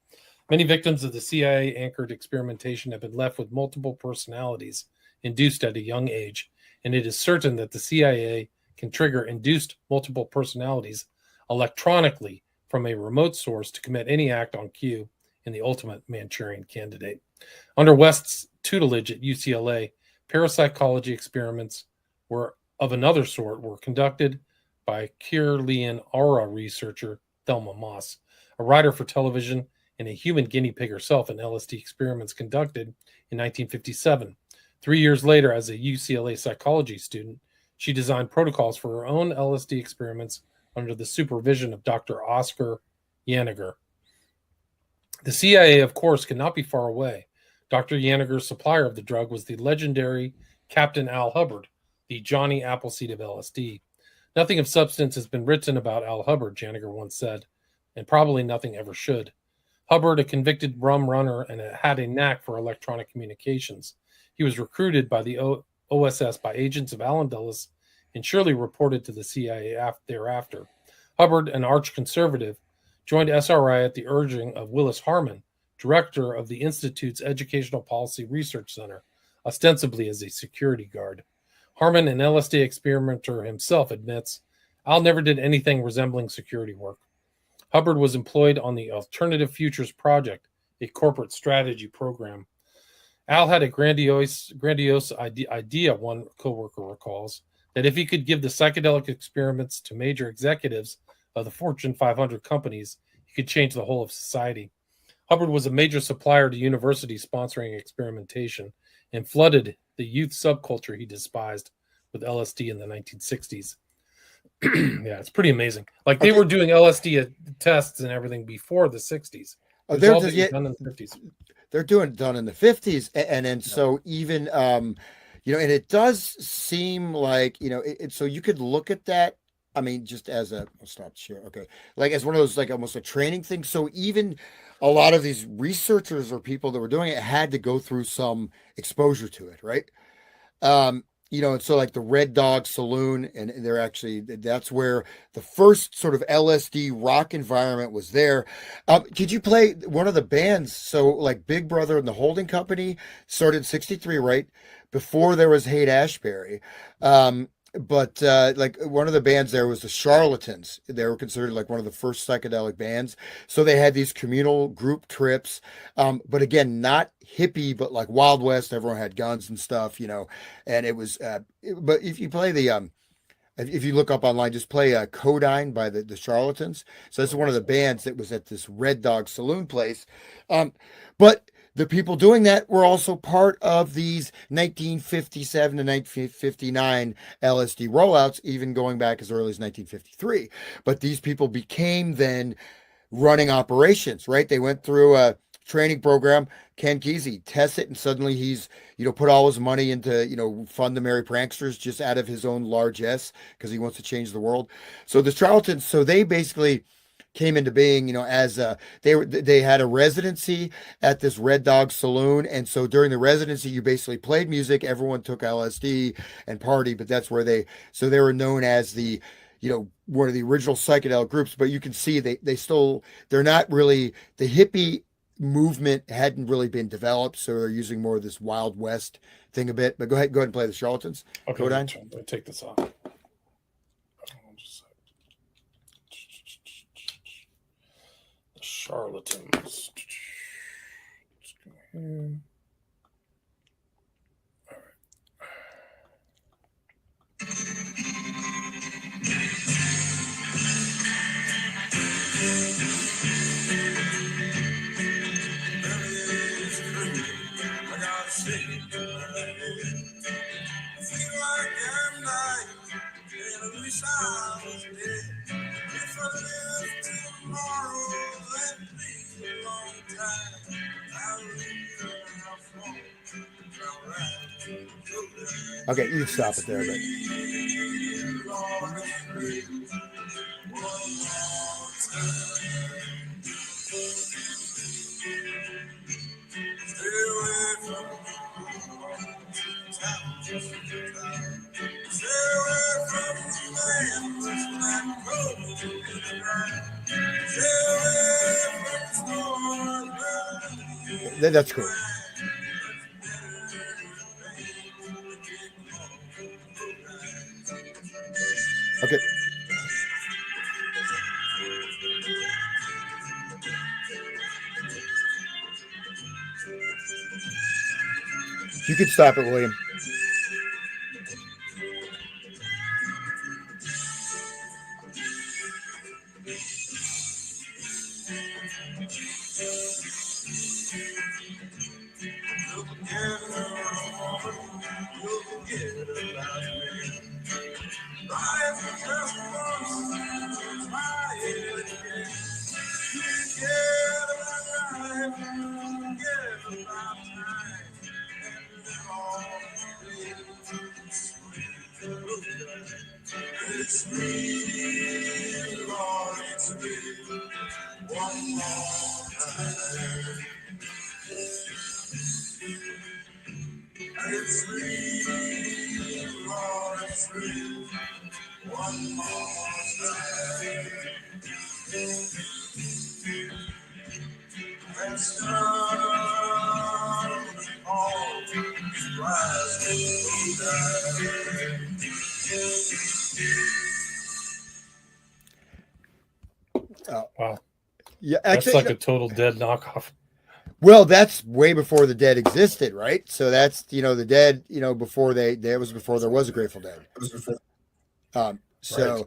Speaker 1: Many victims of the CIA-anchored experimentation have been left with multiple personalities induced at a young age, and it is certain that the CIA can trigger induced multiple personalities electronically from a remote source to commit any act on cue in the ultimate Manchurian candidate. Under West's tutelage at UCLA, parapsychology experiments were of another sort were conducted by Kirlian aura researcher Thelma Moss, a writer for television and a human guinea pig herself in LSD experiments conducted in 1957. 3 years later, as a UCLA psychology student, she designed protocols for her own LSD experiments under the supervision of Dr. Oscar Yaniger. The CIA, of course, could not be far away. Dr. Yaniger's supplier of the drug was the legendary Captain Al Hubbard, the Johnny Appleseed of LSD. Nothing of substance has been written about Al Hubbard, Yaniger once said, and probably nothing ever should. Hubbard, a convicted rum runner, and had a knack for electronic communications. He was recruited by the OSS by agents of Allen Dulles and surely reported to the CIA thereafter. Hubbard, an arch-conservative, joined SRI at the urging of Willis Harman, director of the Institute's Educational Policy Research Center, ostensibly as a security guard. Harman, an LSD experimenter himself, admits, Al never did anything resembling security work. Hubbard was employed on the Alternative Futures Project, a corporate strategy program. Al had a grandiose idea, one coworker recalls, that if he could give the psychedelic experiments to major executives of the Fortune 500 companies, he could change the whole of society. Hubbard was a major supplier to universities sponsoring experimentation and flooded the youth subculture he despised with LSD in the 1960s. Yeah, it's pretty amazing. Like they were doing LSD tests and everything before the 60s.
Speaker 2: They're
Speaker 1: done in the 50s.
Speaker 2: They're done in the 50s, and then so even and it does seem like so you could look at that. I mean, just as a I'll stop share. Okay, like as one of those like almost a training thing. So even a lot of these researchers or people that were doing it had to go through some exposure to it, right? and so like the Red Dog Saloon, and that's where the first sort of LSD rock environment was there. Could you play one of the bands? So like Big Brother and the Holding Company started in '63, right? Before there was Haight Ashbury. But like one of the bands there was the Charlatans. They were considered like one of the first psychedelic bands. So they had these communal group trips. But again, not hippie, but like Wild West. Everyone had guns and stuff, and it was, but if you play if you look up online, just play Codyne by the Charlatans. So that's one of the bands that was at this Red Dog Saloon place. But the people doing that were also part of these 1957 to 1959 LSD rollouts, even going back as early as 1953. But these people became then running operations, right? They went through a training program. Ken Kesey tests it, and suddenly he's, put all his money into, fund the Merry Pranksters just out of his own largesse because he wants to change the world. So the Charlatans, so they basically came into being, as they had a residency at this Red Dog Saloon, and so during the residency, you basically played music. Everyone took LSD and party, but that's where they were known as the, one of the original psychedelic groups. But you can see they're not really, the hippie movement hadn't really been developed, so they're using more of this Wild West thing a bit. But go ahead and play the Charlatans.
Speaker 1: Okay,
Speaker 2: Codyne.
Speaker 1: let me take this off. Charlatans. Let's go here. All right.
Speaker 2: Okay, you can stop it there, but that's cool. Okay. You could stop it, William.
Speaker 1: Wow.
Speaker 2: Yeah,
Speaker 1: That's
Speaker 2: actually,
Speaker 1: like a total Dead knockoff.
Speaker 2: well, that's way before the Dead existed, right? So that's the Dead, before before there was a Grateful Dead. So,
Speaker 1: Right.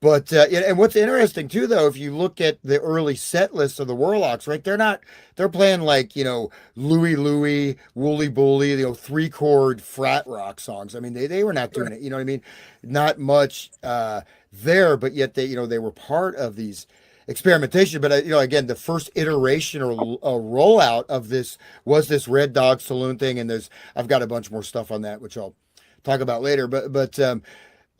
Speaker 2: but and what's interesting too, though, if you look at the early set lists of the Warlocks, right? They're playing like Louie Louie, Wooly Bully, 3-chord frat rock songs. I mean, they were not doing it. You know what I mean? Not much there, but yet they were part of these experimentation. But again, the first iteration or rollout of this was this Red Dog Saloon thing, and I've got a bunch more stuff on that, which I'll talk about later. But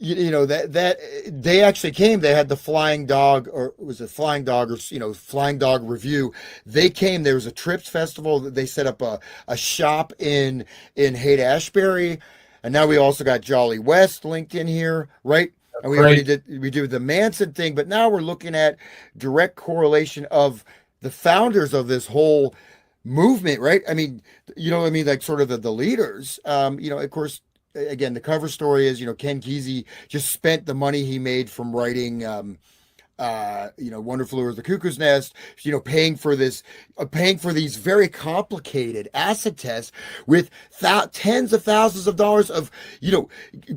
Speaker 2: that they actually came. They had the Flying Dog, or was it Flying Dog, or Flying Dog Review. They came. There was a Trips festival. They set up a shop in Haight Ashbury. And now we also got Jolly West linked in here, right? And we already did the Manson thing, but now we're looking at direct correlation of the founders of this whole movement, right? I mean, like sort of the leaders. Of course, again, the cover story is, Ken Kesey just spent the money he made from writing Wonderful Lure of the Cuckoo's Nest, paying for these very complicated acid tests with tens of thousands of dollars of,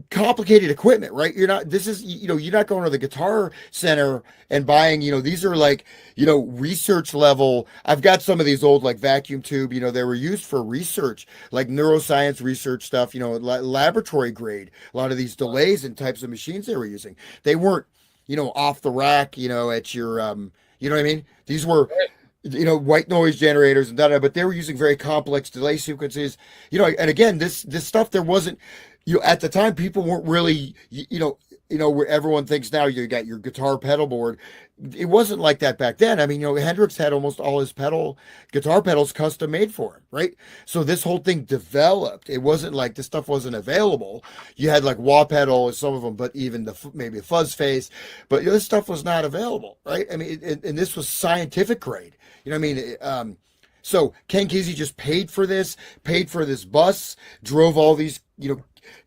Speaker 2: complicated equipment, right? You're not going to the Guitar Center and buying, these are like, research level. I've got some of these old like vacuum tube, they were used for research, like neuroscience research stuff, laboratory grade. A lot of these delays and types of machines they were using, they weren't, off the rack, at your, you know what I mean? These were, white noise generators and but they were using very complex delay sequences, and again, this stuff, there wasn't, at the time, people weren't really, where everyone thinks now you got your guitar pedal board. It wasn't like that back then. I mean, Hendrix had almost all his guitar pedals custom made for him, right? So this whole thing developed. It wasn't like this stuff wasn't available. You had like wah pedal, some of them, but even maybe a fuzz face, but this stuff was not available, right? I mean, and this was scientific grade. You know what I mean? So Ken Kesey just paid for this bus, drove all these,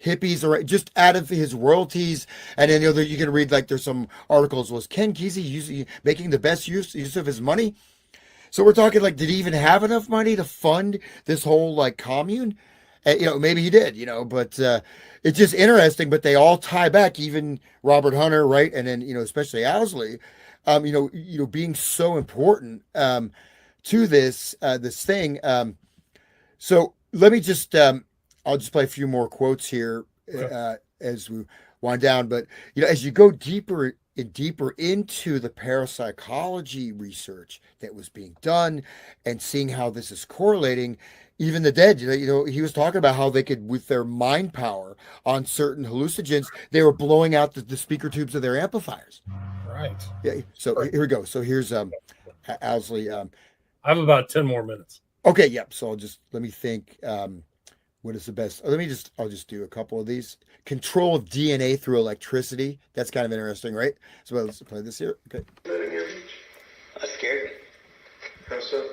Speaker 2: hippies or just out of his royalties. And then you can read, like, there's some articles, was Ken Kesey making the best use of his money? So we're talking, like, did he even have enough money to fund this whole like commune? And, maybe he did, but it's just interesting. But they all tie back, even Robert Hunter, right? And then especially Owsley, being so important to this thing. So let me just I'll just play a few more quotes here as we wind down. But, as you go deeper and deeper into the parapsychology research that was being done and seeing how this is correlating, even the dead, he was talking about how they could, with their mind power on certain hallucinogens, they were blowing out the speaker tubes of their amplifiers.
Speaker 1: Right.
Speaker 2: Yeah. So here we go. So here's Owsley.
Speaker 1: I have about 10 more minutes.
Speaker 2: Okay. Yep. So let me think. What is the best? I'll just do a couple of these. Control of DNA through electricity. That's kind of interesting, right? So let's play this here. Okay.
Speaker 5: That scared me.
Speaker 9: How so?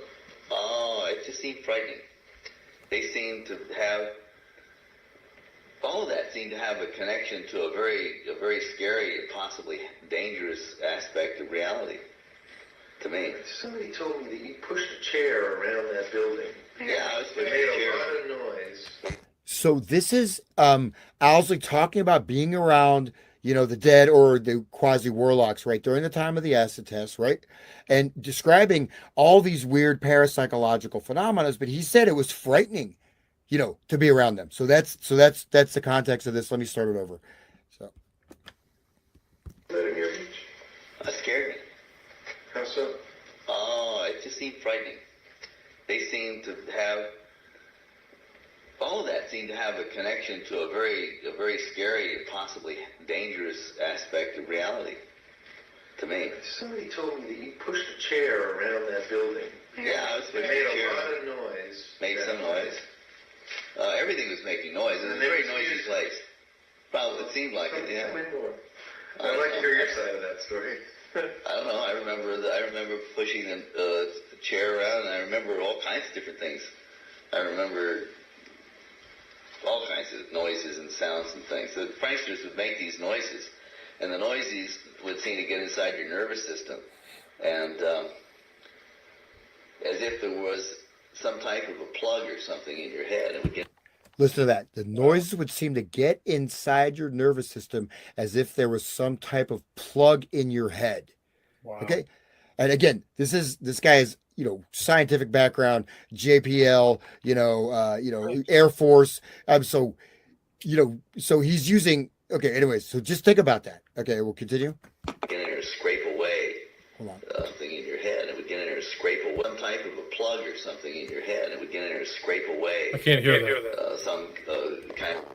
Speaker 5: Oh, it just seemed frightening. They seem to have, all of that seemed to have a connection to a very scary and possibly dangerous aspect of reality. To me.
Speaker 9: Somebody told me that you pushed a chair around that building.
Speaker 5: Yeah, I was
Speaker 9: It made a lot of noise.
Speaker 2: So this is Owsley talking about being around, the dead or the quasi-warlocks, right, during the time of the acid test, right? And describing all these weird parapsychological phenomena, but he said it was frightening, to be around them. So that's the context of this. Let me start it over. So
Speaker 5: That scared me.
Speaker 9: How so?
Speaker 5: Oh, it just seemed frightening. They seem to have, all of that seemed to have a connection to a very scary and possibly dangerous aspect of reality. To me.
Speaker 9: Somebody told me that you pushed a chair around that building.
Speaker 5: Yeah, I was
Speaker 9: It made a lot of noise.
Speaker 5: Made some noise. Everything was making noise. It was a very noisy place. Well, it seemed like it, yeah.
Speaker 9: Tell me more. I'd like to hear your side of that story.
Speaker 5: I don't know. I remember pushing the chair around, and I remember all kinds of different things. I remember all kinds of noises and sounds and things. The pranksters would make these noises, and the noises would seem to get inside your nervous system, and as if there was some type of a plug or something in your head. It would get.
Speaker 2: listen to that. The noises would seem to get inside your nervous system as if there was some type of plug in your head.
Speaker 1: Wow.
Speaker 2: Okay. And again, this guy is, scientific background, JPL, Air Force. So he's using, okay. Anyways, so just think about that. Okay. We'll continue.
Speaker 5: Get in there and scrape away
Speaker 2: Hold on.
Speaker 5: something in your head. It would get in there and scrape away some type of a plug or something in your head. It would get in there and scrape away.
Speaker 1: I can't hear that.
Speaker 5: Some kind of.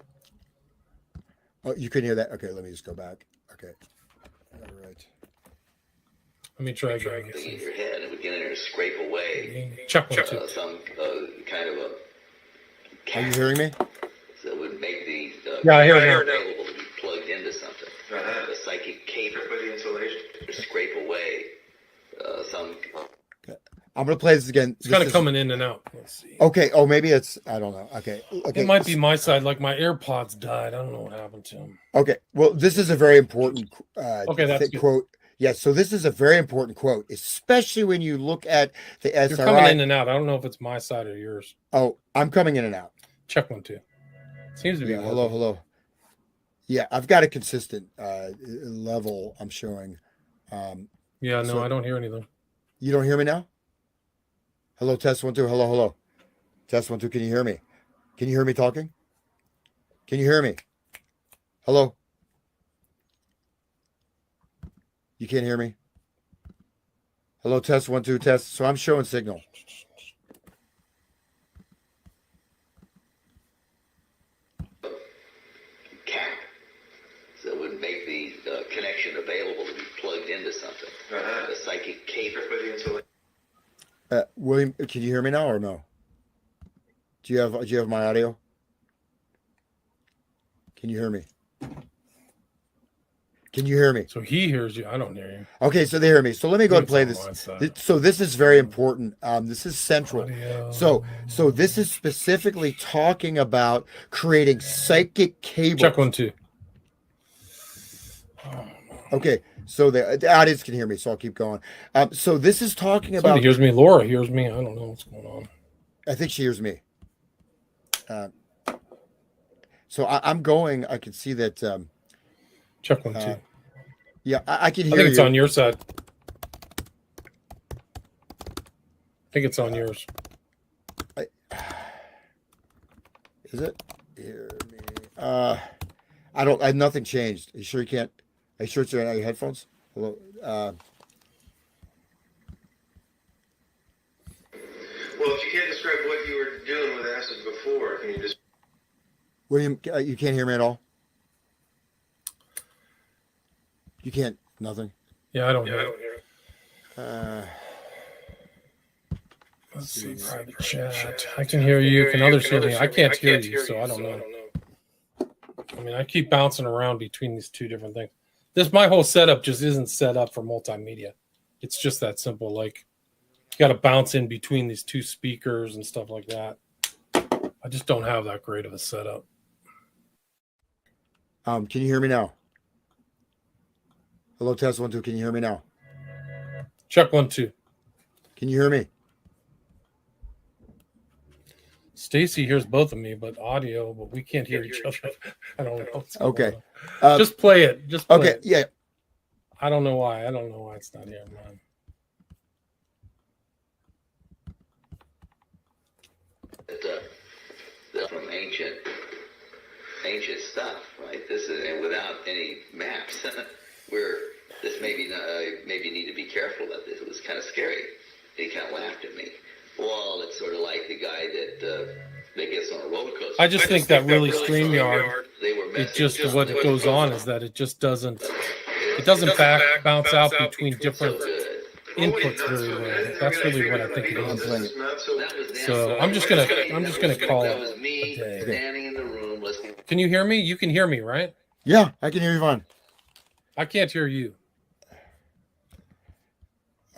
Speaker 2: Oh, you couldn't hear that? Okay. Let me just go back. Okay. All right.
Speaker 1: Let me try again.
Speaker 5: Something in your head. It would get in there and scrape away
Speaker 1: Check one, two.
Speaker 5: some kind of a.
Speaker 2: Are you hearing me?
Speaker 5: So it would make the
Speaker 1: Yeah, I hear it now.
Speaker 5: available to be plugged into something. The psychic cable
Speaker 9: For the insulation.
Speaker 5: to scrape away some.
Speaker 2: I'm gonna play this again.
Speaker 1: It's kind of coming in and out. Let's see.
Speaker 2: Okay. Oh, maybe it's. I don't know. Okay. Okay.
Speaker 1: It might be my side. Like my AirPods died. I don't know what happened to them.
Speaker 2: Okay. Well, this is a very important
Speaker 1: Okay, that's good.
Speaker 2: quote. Yes. So this is a very important quote, especially when you look at the
Speaker 1: You're
Speaker 2: SRI.
Speaker 1: coming in and out. I don't know if it's my side or yours.
Speaker 2: Oh, I'm coming in and out.
Speaker 1: Check 1 2. Seems to be.
Speaker 2: Yeah,
Speaker 1: working.
Speaker 2: hello, hello. Yeah, I've got a consistent level I'm showing.
Speaker 1: Yeah, no,
Speaker 2: So-
Speaker 1: I don't hear anything.
Speaker 2: You don't hear me now? Hello, test 1 2. Hello, hello. Test 1 2. Can you hear me? Can you hear me talking? Can you hear me? Hello? You can't hear me? Hello, test 1 2. Test. So I'm showing signal.
Speaker 5: Cap. So it would make the connection available to be plugged into something. The psychic cable.
Speaker 9: For the insulation.
Speaker 2: William, can you hear me now or no? Do you have my audio? Can you hear me? Can you hear me?
Speaker 1: So he hears you. I don't hear you.
Speaker 2: Okay, so they hear me. So let me go and
Speaker 1: It's
Speaker 2: play
Speaker 1: on
Speaker 2: this.
Speaker 1: my side.
Speaker 2: So this is very important. This is central.
Speaker 1: Audio.
Speaker 2: So this is specifically talking about creating psychic cables.
Speaker 1: Check 1 2.
Speaker 2: Okay, so the audience can hear me, so I'll keep going. So this is talking
Speaker 1: Somebody
Speaker 2: about.
Speaker 1: hears me. Laura hears me. I don't know what's going on.
Speaker 2: I think she hears me. So I'm going. I can see that.
Speaker 1: Check 1 2.
Speaker 2: Yeah, I can
Speaker 1: I
Speaker 2: hear
Speaker 1: think it's
Speaker 2: you.
Speaker 1: on your side. I think it's on yours.
Speaker 2: Is it? Hear me. I don't. Nothing changed. Are you sure you can't? Are you sure it's on your headphones? Hello.
Speaker 9: Well, if you can't describe what you were doing with acid before, can you just?
Speaker 2: William, you can't hear me at all. You can't. Nothing.
Speaker 1: Yeah, I don't hear it. Let's see. Private chat. I can hear you. Can others hear me? I can't hear you, so I don't know. I mean, I keep bouncing around between these two different things. My whole setup just isn't set up for multimedia. It's just that simple. Like, you got to bounce in between these two speakers and stuff like that. I just don't have that great of a setup.
Speaker 2: Can you hear me now? Hello, test 1 2. Can you hear me now?
Speaker 1: Check 1 2.
Speaker 2: Can you hear me?
Speaker 1: Stacy hears both of me, but audio, but we can't hear each other. I don't know. What's going
Speaker 2: Okay.
Speaker 1: on. Just play it. Just play
Speaker 2: Okay.
Speaker 1: it.
Speaker 2: Yeah.
Speaker 1: I don't know why. I don't know why it's not here, man.
Speaker 5: From ancient stuff, right? This is, and without any maps, where this maybe need to be careful that this was kind of scary. He kind of laughed at me. Well, it's sort of like the guy that gets on a roller coaster.
Speaker 1: I just think that really StreamYard,
Speaker 5: They were
Speaker 1: it just what it goes on is that it just doesn't bounce out between different inputs very well. That's really what I think it is. So I'm just gonna call
Speaker 5: That
Speaker 1: it
Speaker 5: was me
Speaker 1: a day.
Speaker 5: standing in the room listening.
Speaker 1: Can you hear me? You can hear me, right?
Speaker 2: Yeah, I can hear you fine.
Speaker 1: I can't hear you.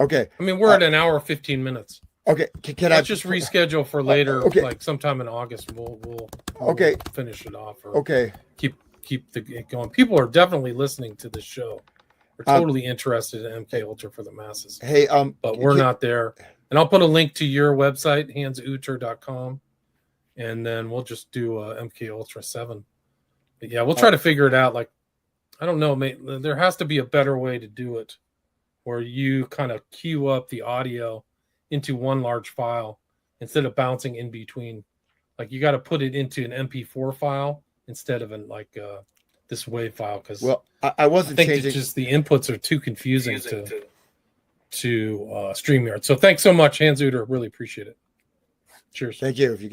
Speaker 2: Okay.
Speaker 1: I mean, we're at an hour 15 minutes.
Speaker 2: Okay. Can I
Speaker 1: Let's just reschedule for later,
Speaker 2: okay.
Speaker 1: like sometime in August. We'll
Speaker 2: Okay.
Speaker 1: finish it off. Or
Speaker 2: Okay.
Speaker 1: keep it going. People are definitely listening to the show. They're totally interested in MK Ultra for the masses.
Speaker 2: Hey,
Speaker 1: But we're not there. And I'll put a link to your website, hansuter.com, and then we'll just do MK Ultra 7. But yeah, we'll try to figure it out. Like, I don't know, mate. There has to be a better way to do it, where you kind of queue up the audio into one large file instead of bouncing in between. Like, you got to put it into an MP4 file instead of this WAV file, because
Speaker 2: I wasn't
Speaker 1: think
Speaker 2: changing.
Speaker 1: it's just the inputs are too confusing to StreamYard. So thanks so much, Hans Uter. Really appreciate it. Cheers.
Speaker 2: Thank you. If you can.